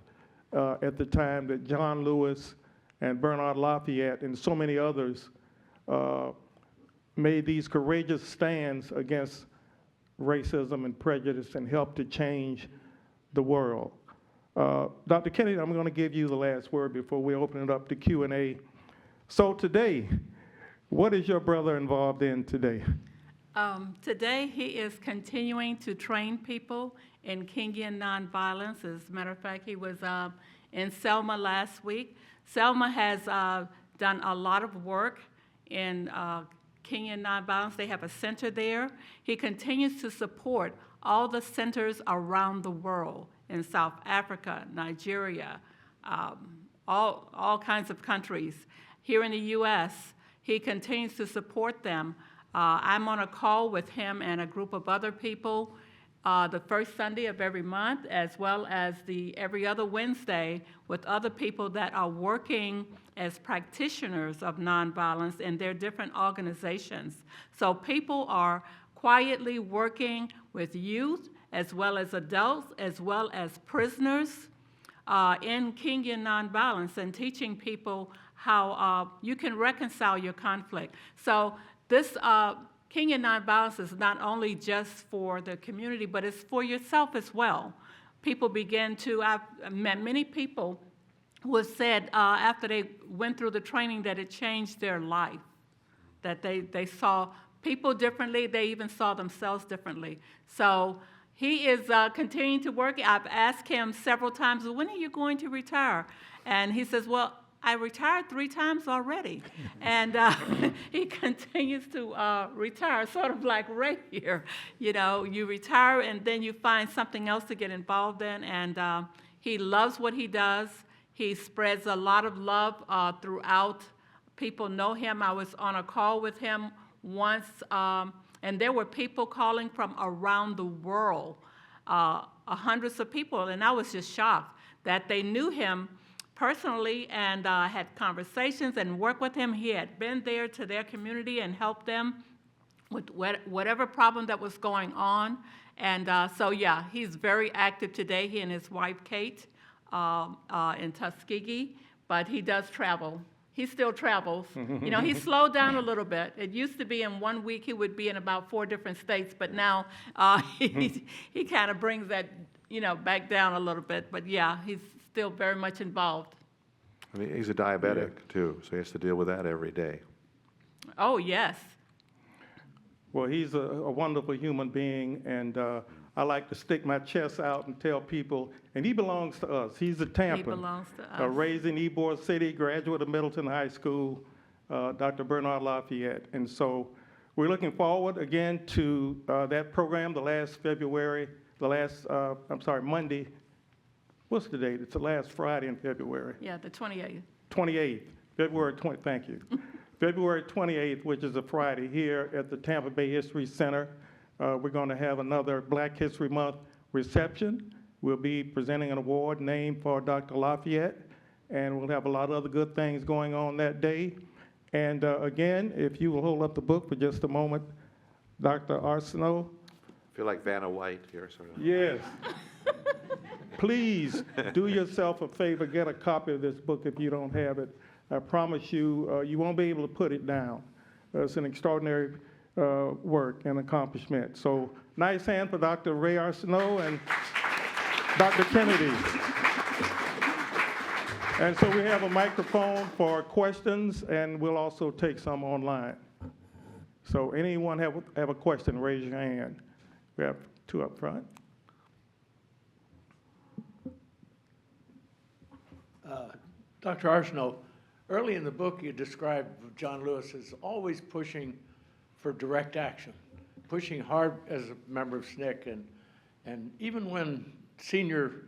at the time that John Lewis and Bernard LaFayette and so many others made these courageous stands against racism and prejudice and helped to change the world. Dr. Kennedy, I'm going to give you the last word before we open it up to Q&A. So today, what is your brother involved in today?
Today, he is continuing to train people in Kingian nonviolence. As a matter of fact, he was in Selma last week. Selma has done a lot of work in Kingian nonviolence. They have a center there. He continues to support all the centers around the world in South Africa, Nigeria, all kinds of countries. Here in the U.S., he continues to support them. I'm on a call with him and a group of other people the first Sunday of every month, as well as every other Wednesday with other people that are working as practitioners of nonviolence in their different organizations. So people are quietly working with youth, as well as adults, as well as prisoners in Kingian nonviolence and teaching people how you can reconcile your conflict. So this Kingian nonviolence is not only just for the community, but it's for yourself as well. People begin to, I've met many people who have said after they went through the training that it changed their life, that they saw people differently, they even saw themselves differently. So he is continuing to work. I've asked him several times, when are you going to retire? And he says, well, I retired 3 times already. And he continues to retire, sort of like Ray here. You know, you retire and then you find something else to get involved in. And he loves what he does. He spreads a lot of love throughout. People know him. I was on a call with him once, and there were people calling from around the world, hundreds of people. And I was just shocked that they knew him personally and had conversations and worked with him. He had been there to their community and helped them with whatever problem that was going on. And so, yeah, he's very active today, he and his wife, Kate, in Tuskegee, but he does travel. He still travels. You know, he slowed down a little bit. It used to be in 1 week he would be in about 4 different states, but now he kind of brings that, you know, back down a little bit. But yeah, he's still very much involved.
I mean, he's a diabetic, too, so he has to deal with that every day.
Oh, yes.
Well, he's a wonderful human being, and I like to stick my chest out and tell people, and he belongs to us. He's a Tampa.
He belongs to us.
Raised in Ybor City, graduate of Middleton High School, Dr. Bernard LaFayette. And so we're looking forward again to that program Monday. What's the date? It's the last Friday in February.
Yeah, the 28th.
28th, February 20, thank you. February 28th, which is a Friday, here at the Tampa Bay History Center. We're going to have another Black History Month reception. We'll be presenting an award named for Dr. LaFayette, and we'll have a lot of other good things going on that day. And again, if you will hold up the book for just a moment, Dr. Arsenault.
I feel like Vanna White here, sort of.
Yes. Please do yourself a favor, get a copy of this book if you don't have it. I promise you, you won't be able to put it down. It's an extraordinary work and accomplishment. So nice hand for Dr. Ray Arsenault and Dr. Kennedy. And so we have a microphone for questions, and we'll also take some online. So anyone have a question, raise your hand. We have 2 up front.
Dr. Arsenault, Early in the book, you describe John Lewis as always pushing for direct action, pushing hard as a member of SNCC, and even when senior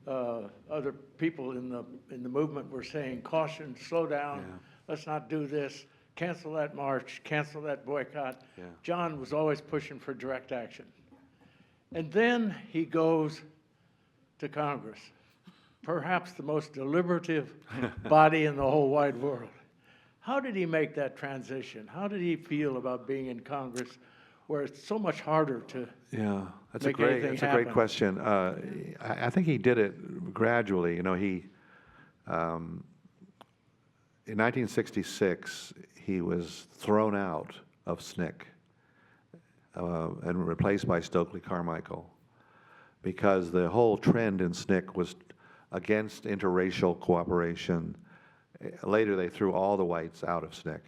other people in the movement were saying, caution, slow down, let's not do this, cancel that march, cancel that boycott, John was always pushing for direct action. And then he goes to Congress, perhaps the most deliberative body in the whole wide world. How did he make that transition? How did he feel about being in Congress, where it's so much harder to
That's
make
a
anything
great
happen?
question. I think he did it gradually. You know, he in 1966 he was thrown out of SNCC and replaced by Stokely Carmichael because the whole trend in SNCC was against interracial cooperation. Later, they threw all the whites out of SNCC.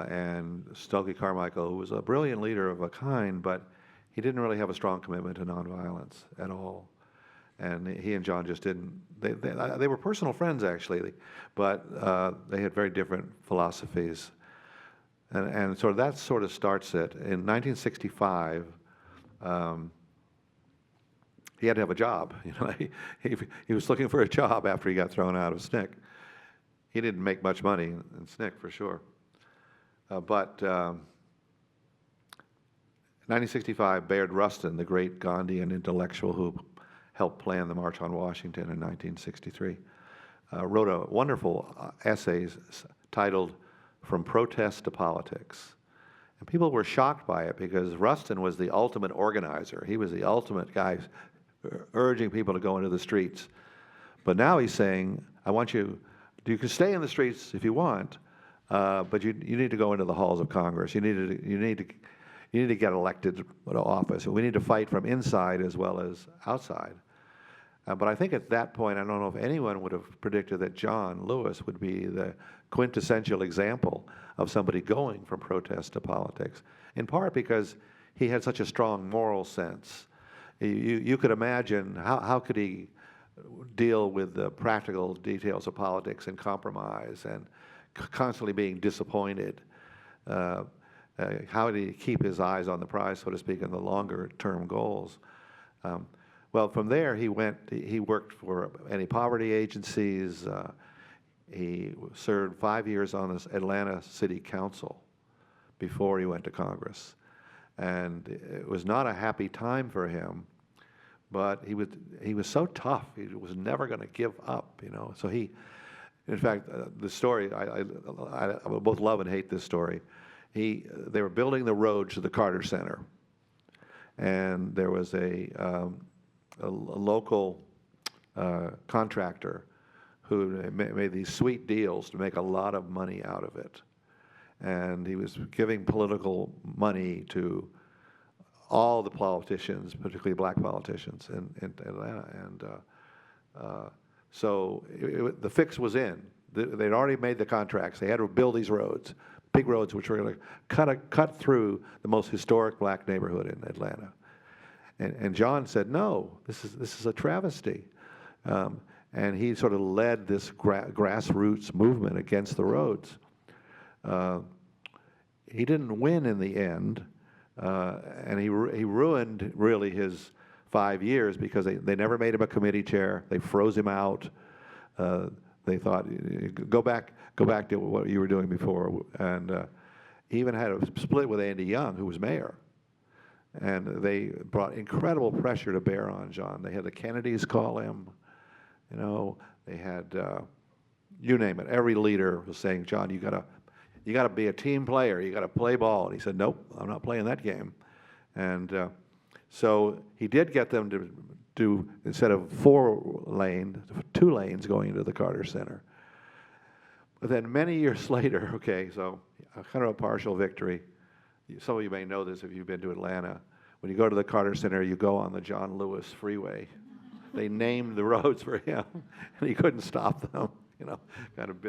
And Stokely Carmichael, who was a brilliant leader of a kind, but he didn't really have a strong commitment to nonviolence at all. And he and John just didn't, they were personal friends actually, but they had very different philosophies. And so that sort of starts it. In 1965, he had to have a job. You know, he was looking for a job after he got thrown out of SNCC. He didn't make much money in SNCC for sure. But 1965, Bayard Rustin, the great Gandhian intellectual who helped plan the March on Washington in 1963, wrote a wonderful essay titled "From Protest to Politics." And people were shocked by it because Rustin was the ultimate organizer. He was the ultimate guy urging people to go into the streets. But now he's saying, I want you can stay in the streets if you want, but you need to go into the halls of Congress. You need to get elected to office. We need to fight from inside as well as outside. But I think at that point, I don't know if anyone would have predicted that John Lewis would be the quintessential example of somebody going from protest to politics, in part because he had such a strong moral sense. You could imagine how could he deal with the practical details of politics and compromise and constantly being disappointed. How did he keep his eyes on the prize, so to speak, in the longer term goals? Well, from there he worked for anti-poverty agencies. He served 5 years on the Atlanta City Council before he went to Congress. And it was not a happy time for him, but he was so tough. He was never going to give up, you know. So in fact, the story, I both love and hate this story. They were building the road to the Carter Center, and there was a local contractor who made these sweet deals to make a lot of money out of it. And he was giving political money to all the politicians, particularly black politicians in Atlanta. And so the fix was in. They'd already made the contracts. They had to build these roads, big roads, which were going to cut through the most historic black neighborhood in Atlanta. And John said, no, this is a travesty. And he sort of led this grassroots movement against the roads. He didn't win in the end, and he ruined really his 5 years because they never made him a committee chair. They froze him out. They thought, go back to what you were doing before. And he even had a split with Andy Young, who was mayor. And they brought incredible pressure to bear on John. They had the Kennedys call him. You know, they had you name it. Every leader was saying, John, you gotta be a team player. You gotta play ball. And he said, nope, I'm not playing that game. And so he did get them to do, instead of 4 lanes, 2 lanes going into the Carter Center. But then many years later, okay, so kind of a partial victory. Some of you may know this if you've been to Atlanta. When you go to the Carter Center, you go on the John Lewis Freeway. They named the roads for him, and he couldn't stop them. You know, kind of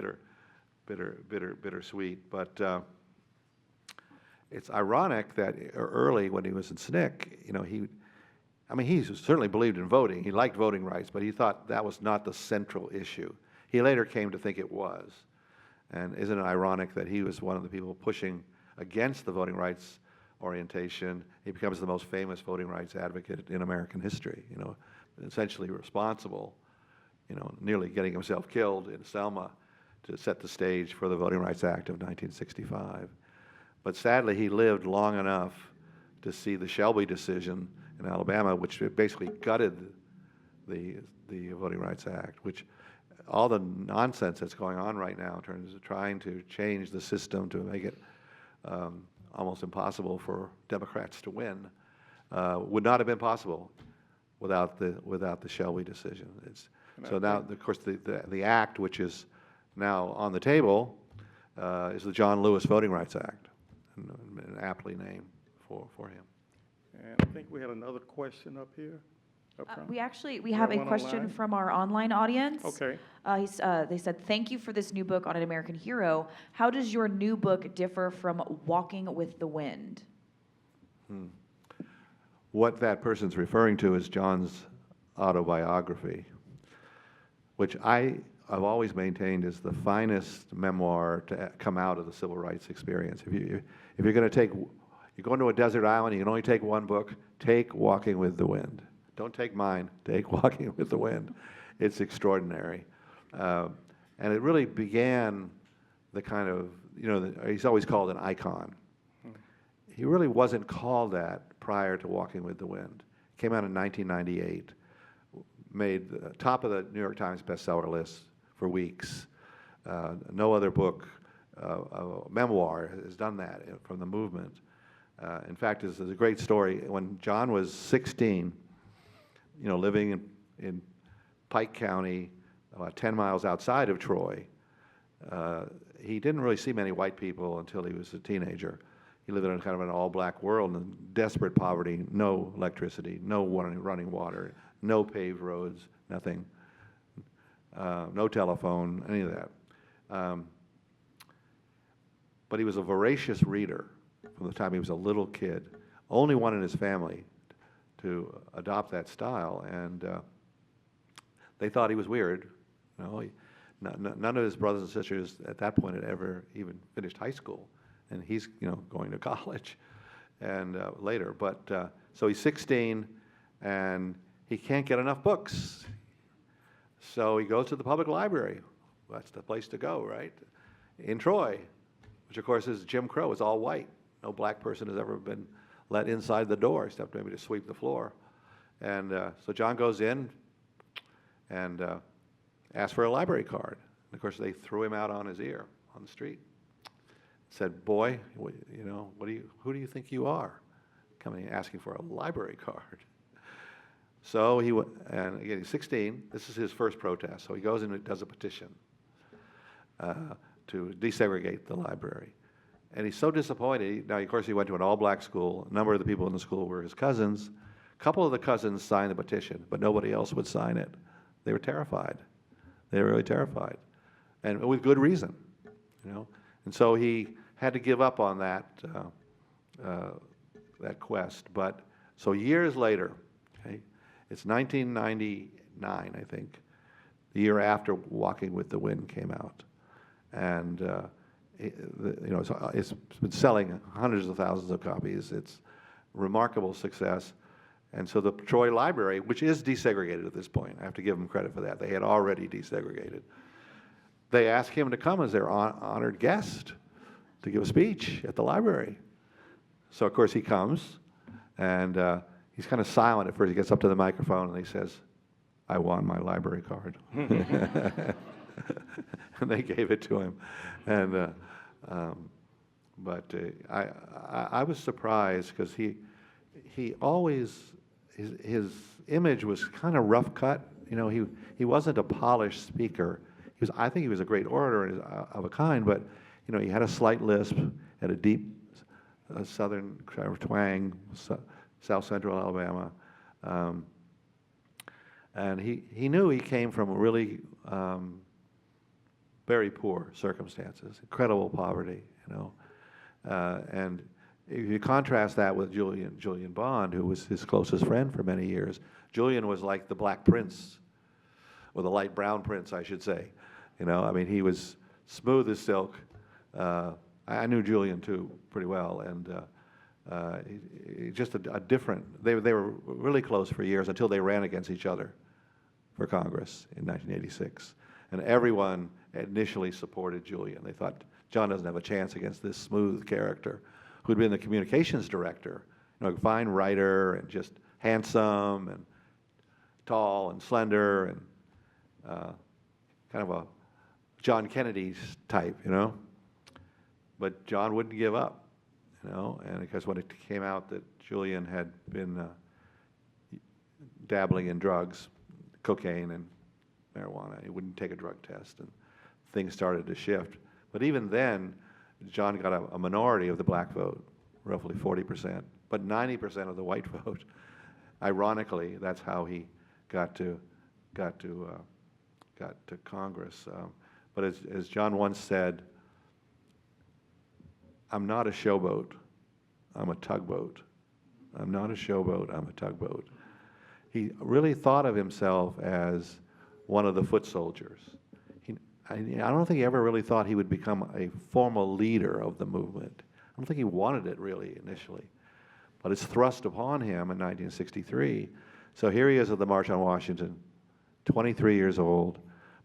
bittersweet. But it's ironic that early, when he was in SNCC, you know, he certainly believed in voting. He liked voting rights, but he thought that was not the central issue. He later came to think it was. And isn't it ironic that he was one of the people pushing against the voting rights orientation? He becomes the most famous voting rights advocate in American history, essentially responsible, nearly getting himself killed in Selma to set the stage for the Voting Rights Act of 1965. But sadly, he lived long enough to see the Shelby decision in Alabama, which basically gutted the Voting Rights Act, which all the nonsense that's going on right now in terms of trying to change the system to make it almost impossible for Democrats to win would not have been possible without the Shelby decision. So now, of course, the act, which is now on the table, is the John Lewis Voting Rights Act, an aptly named for him.
And I think we had another question up here. Up front.
We have a
one
question
online?
from our online audience.
Okay.
They said, thank you for this new book on an American hero. How does your new book differ from Walking with the Wind?
What that person's referring to is John's autobiography, which I've always maintained is the finest memoir to come out of the civil rights experience. If you're going to you're going to a desert island, you can only take one book, take Walking with the Wind. Don't take mine, take Walking with the Wind. It's extraordinary. And it really began the kind of, he's always called an icon. He really wasn't called that prior to Walking with the Wind. Came out in 1998, made the top of the New York Times bestseller list for weeks. No other book, memoir, has done that from the movement. In fact, there's a great story. When John was 16, living in Pike County, about 10 miles outside of Troy, he didn't really see many white people until he was a teenager. He lived in kind of an all-black world in desperate poverty, no electricity, no running water, no paved roads, nothing, no telephone, any of that. But he was a voracious reader from the time he was a little kid, only one in his family to adopt that style, and they thought he was weird. None of his brothers and sisters at that point had ever even finished high school, and he's going to college and later. But so he's 16, and he can't get enough books. So he goes to the public library. That's the place to go, right? In Troy, which of course is Jim Crow. It's all white. No black person has ever been let inside the door, except maybe to sweep the floor. And so John goes in and asks for a library card. And of course, they threw him out on his ear on the street. Said, "Boy, who do you think you are, coming asking for a library card?" So and again, he's 16. This is his first protest. So he goes and does a petition to desegregate the library. And he's so disappointed. Now, of course, he went to an all-black school. A number of the people in the school were his cousins. A couple of the cousins signed the petition, but nobody else would sign it. They were terrified. They were really terrified, and with good reason, And so he had to give up on that quest. But so years later, okay, it's 1999, I think, the year after Walking with the Wind came out, and it's been selling hundreds of thousands of copies. It's remarkable success. And so the Troy Library, which is desegregated at this point, I have to give them credit for that. They had already desegregated. They asked him to come as their honored guest to give a speech at the library. So, of course, he comes, and he's kind of silent at first. He gets up to the microphone, and he says, "I won my library card." And they gave it to him. And but I was surprised because he always, his image was kind of rough cut. He wasn't a polished speaker. I think he was a great orator of a kind, but he had a slight lisp, had a deep southern kind of twang, South Central Alabama, and he knew he came from really very poor circumstances, incredible poverty, and if you contrast that with Julian Bond, who was his closest friend for many years. Julian was like the Black Prince, or the light brown prince, I should say. You know, I mean, he was smooth as silk. I knew Julian too pretty well, and just a different. They were really close for years until they ran against each other for Congress in 1986, and everyone initially supported Julian. They thought John doesn't have a chance against this smooth character who'd been the communications director, you know, a fine writer and just handsome and tall and slender and kind of a John Kennedy type, you know. But John wouldn't give up, you know, and because when it came out that Julian had been dabbling in drugs, cocaine and marijuana, he wouldn't take a drug test, and things started to shift. But even then, John got a minority of the black vote, roughly 40%, but 90% of the white vote. Ironically, that's how he got to Congress. But as John once said, "I'm not a showboat, I'm a tugboat. I'm not a showboat, I'm a tugboat." He really thought of himself as one of the foot soldiers. I don't think he ever really thought he would become a formal leader of the movement. I don't think he wanted it really initially. But it's thrust upon him in 1963. So here he is at the March on Washington, 23 years old.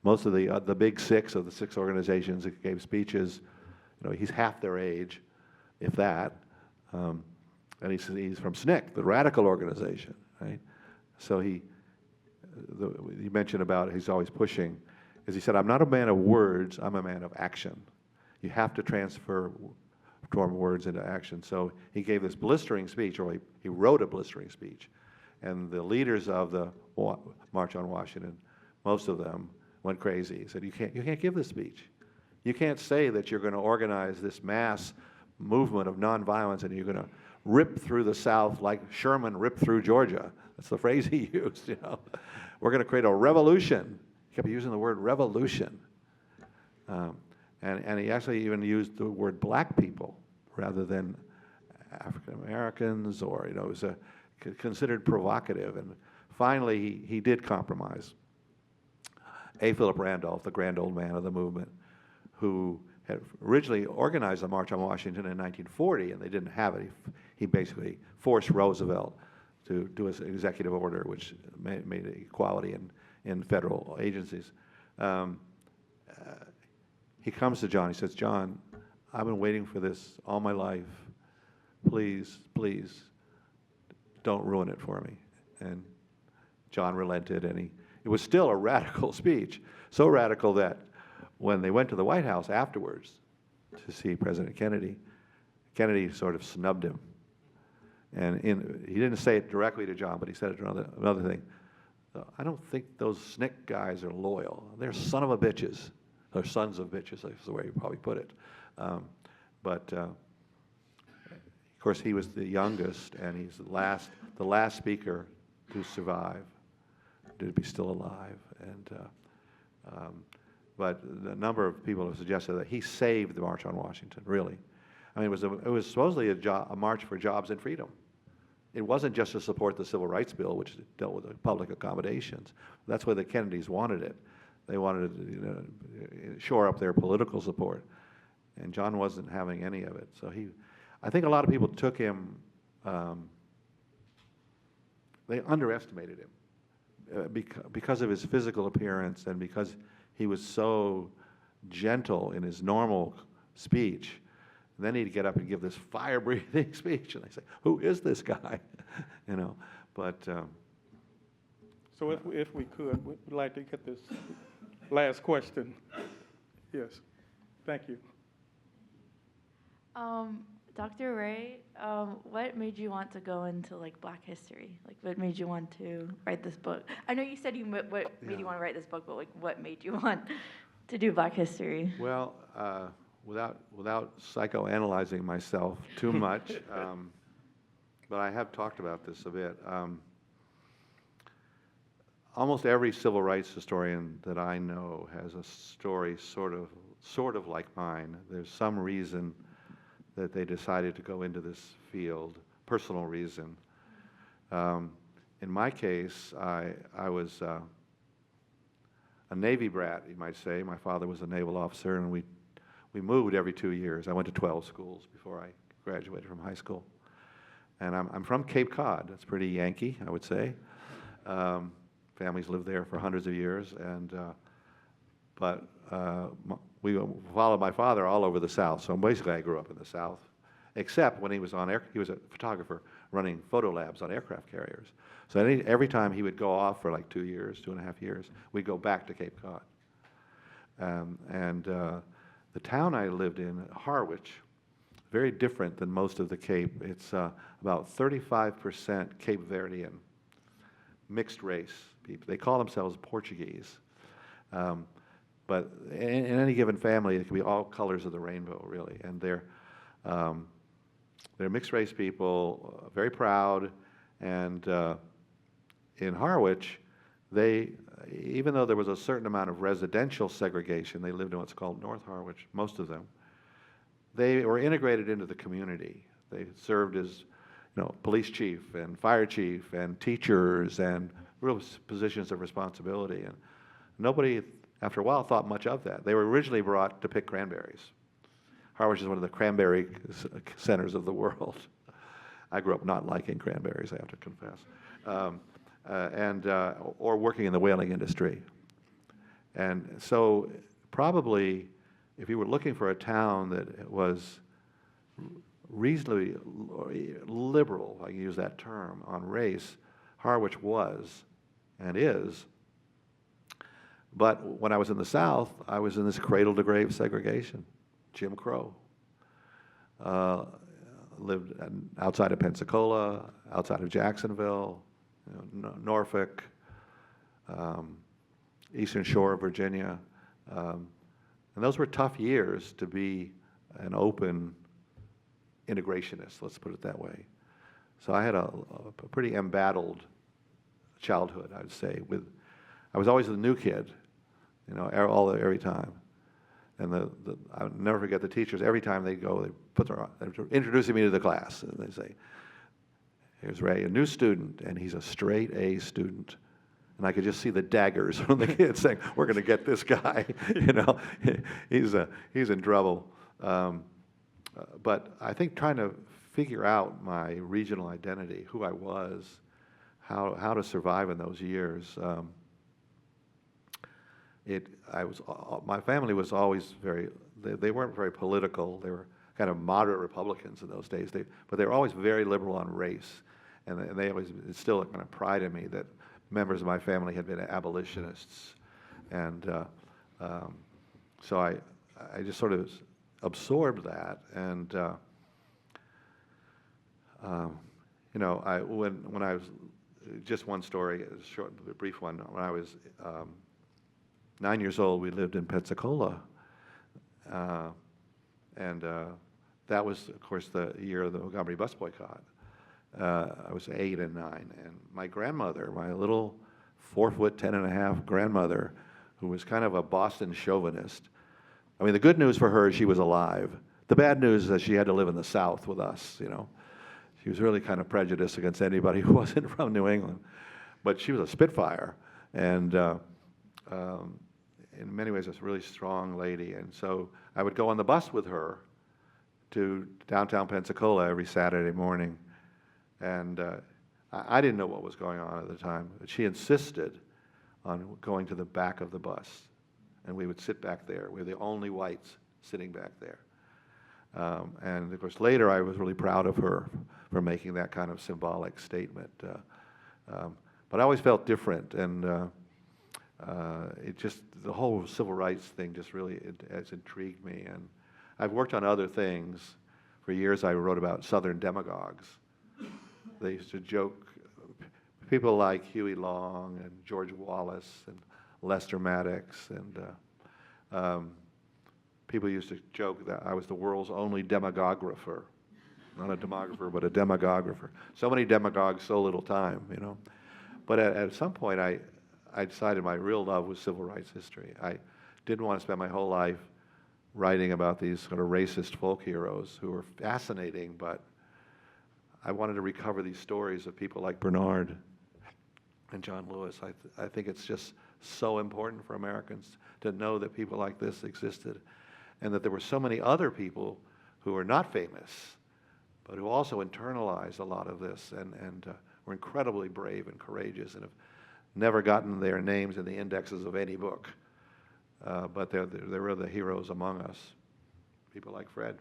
Most of the big six of the six organizations that gave speeches, you know, he's half their age, if that. And he's from SNCC, the radical organization, right? So you mentioned about he's always pushing. As he said, "I'm not a man of words, I'm a man of action." You have to transform words into action. So he gave this blistering speech, or he wrote a blistering speech. And the leaders of the March on Washington, most of them went crazy. He said, you can't give this speech. You can't say that you're going to organize this mass movement of nonviolence and you're going to rip through the South like Sherman ripped through Georgia. That's the phrase he used, you know. We're going to create a revolution. He kept using the word revolution. And he actually even used the word black people rather than African Americans, or, you know, it was considered provocative. And finally, he did compromise. A. Philip Randolph, the grand old man of the movement, who had originally organized the March on Washington in 1940, and they didn't have it. He basically forced Roosevelt to do his executive order, which made equality in federal agencies. He comes to John. He says, "John, I've been waiting for this all my life. Please, please, don't ruin it for me." And John relented, and it was still a radical speech, so radical that when they went to the White House afterwards to see President Kennedy, Kennedy sort of snubbed him. And he didn't say it directly to John, but he said it to another thing. "I don't think those SNCC guys are loyal. They're son of a bitches, or sons of bitches," is the way he probably put it. But of course, he was the youngest, and he's the last speaker to survive, to be still alive. And but a number of people have suggested that he saved the March on Washington. Really, I mean, it was supposedly a march for jobs and freedom. It wasn't just to support the Civil Rights Bill, which dealt with the public accommodations. That's why the Kennedys wanted it. They wanted to, you know, shore up their political support, and John wasn't having any of it. So I think a lot of people took him. They underestimated him because of his physical appearance and because he was so gentle in his normal speech. And then he'd get up and give this fire-breathing speech, and they say, "Who is this guy?" You know. But
So if we could, we'd like to get this last question. Yes, thank you.
Dr. Ray, what made you want to go into like Black history? Like, what made you want to write this book? I know you said what made you want to write this book, but like, what made you want to do Black history?
Well, without psychoanalyzing myself too much, but I have talked about this a bit. Almost every civil rights historian that I know has a story sort of like mine. There's some reason that they decided to go into this field, personal reason. In my case, I was a Navy brat, you might say. My father was a naval officer, and we moved every 2 years. I went to 12 schools before I graduated from high school. And I'm from Cape Cod. That's pretty Yankee, I would say. Families lived there for hundreds of years, but we followed my father all over the South. So basically, I grew up in the South, except when he was he was a photographer running photo labs on aircraft carriers. So every time he would go off for like 2 years, 2.5 years, we'd go back to Cape Cod. The town I lived in, Harwich, very different than most of the Cape. It's about 35% Cape Verdean, mixed race people. They call themselves Portuguese. But in any given family, it can be all colors of the rainbow, really. And they're mixed race people, very proud. And in Harwich, even though there was a certain amount of residential segregation, they lived in what's called North Harwich, most of them, they were integrated into the community. They served as, police chief and fire chief and teachers and real positions of responsibility. And nobody, after a while, thought much of that. They were originally brought to pick cranberries. Harwich is one of the cranberry centers of the world. I grew up not liking cranberries, I have to confess. Or working in the whaling industry. And so probably if you were looking for a town that was reasonably liberal, if I can use that term, on race, Harwich was and is. But when I was in the South, I was in this cradle-to-grave segregation, Jim Crow. Lived outside of Pensacola, outside of Jacksonville, Norfolk, Eastern Shore of Virginia. And those were tough years to be an open integrationist, let's put it that way. So I had a pretty embattled childhood, I would say. I was always the new kid, every time. And I'll never forget the teachers. Every time they go, they're introducing me to the class, and they say, "Here's Ray, a new student, and he's a straight A student." And I could just see the daggers from the kids saying, "We're going to get this guy." He's in trouble. But I think trying to figure out my regional identity, who I was, how to survive in those years. My family was always they weren't very political. They were kind of moderate Republicans in those days. But they were always very liberal on race. And they always instilled a kind of pride in me that members of my family had been abolitionists. And so I just sort of absorbed that. And, when I was, just one story, a short, brief one, when I was 9 years old, we lived in Pensacola. That was, of course, the year of the Montgomery bus boycott. I was 8 and 9, and my grandmother, my little 4'10.5" grandmother, who was kind of a Boston chauvinist. I mean, the good news for her is she was alive. The bad news is that she had to live in the South with us, She was really kind of prejudiced against anybody who wasn't from New England. But she was a Spitfire, and in many ways, a really strong lady. And so I would go on the bus with her to downtown Pensacola every Saturday morning. And I didn't know what was going on at the time, but she insisted on going to the back of the bus. And we would sit back there. We were the only whites sitting back there. And of course, later I was really proud of her for making that kind of symbolic statement. But I always felt different, and the whole civil rights thing just really has intrigued me. And I've worked on other things. For years I wrote about Southern demagogues. They used to joke, people like Huey Long and George Wallace and Lester Maddox, and people used to joke that I was the world's only demogographer. Not a demographer, but a demogographer. So many demagogues, so little time, But at some point, I decided my real love was civil rights history. I didn't want to spend my whole life writing about these sort of racist folk heroes who were fascinating, but I wanted to recover these stories of people like Bernard and John Lewis. I think it's just so important for Americans to know that people like this existed, and that there were so many other people who are not famous, but who also internalized a lot of this and were incredibly brave and courageous and have never gotten their names in the indexes of any book. But they were the heroes among us. People like Fred,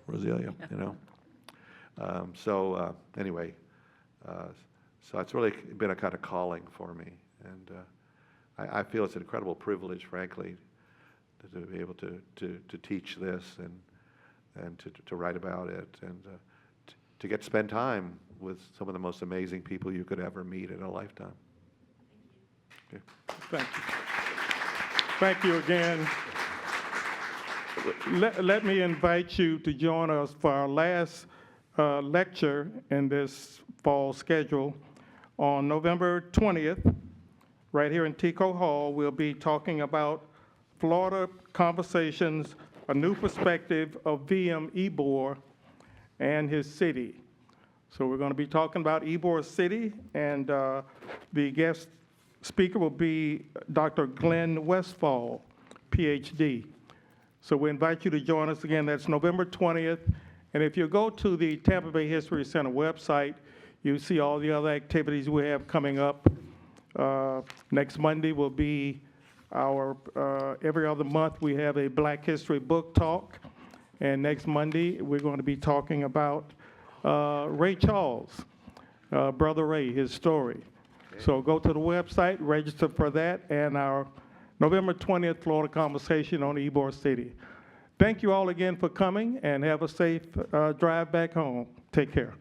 Roselia, you know. Anyway, so it's really been a kind of calling for me. And I feel it's an incredible privilege, frankly, to be able to teach this and to write about it and to get to spend time with some of the most amazing people you could ever meet in a lifetime. Okay.
Thank you. Thank you again. Let me invite you to join us for our last lecture in this fall schedule. On November 20th, right here in TECO Hall, we'll be talking about Florida Conversations, a new perspective of V.M. Ybor and his city. So we're going to be talking about Ybor City, and the guest speaker will be Dr. Glenn Westfall, Ph.D. So we invite you to join us again. That's November 20th. And if you go to the Tampa Bay History Center website, you see all the other activities we have coming up. Next Monday will be our, every other month we have a Black History book talk. And next Monday, we're going to be talking about Ray Charles, Brother Ray, his story. Okay. So go to the website, register for that, and our November 20th Florida Conversation on Ybor City. Thank you all again for coming, and have a safe drive back home. Take care.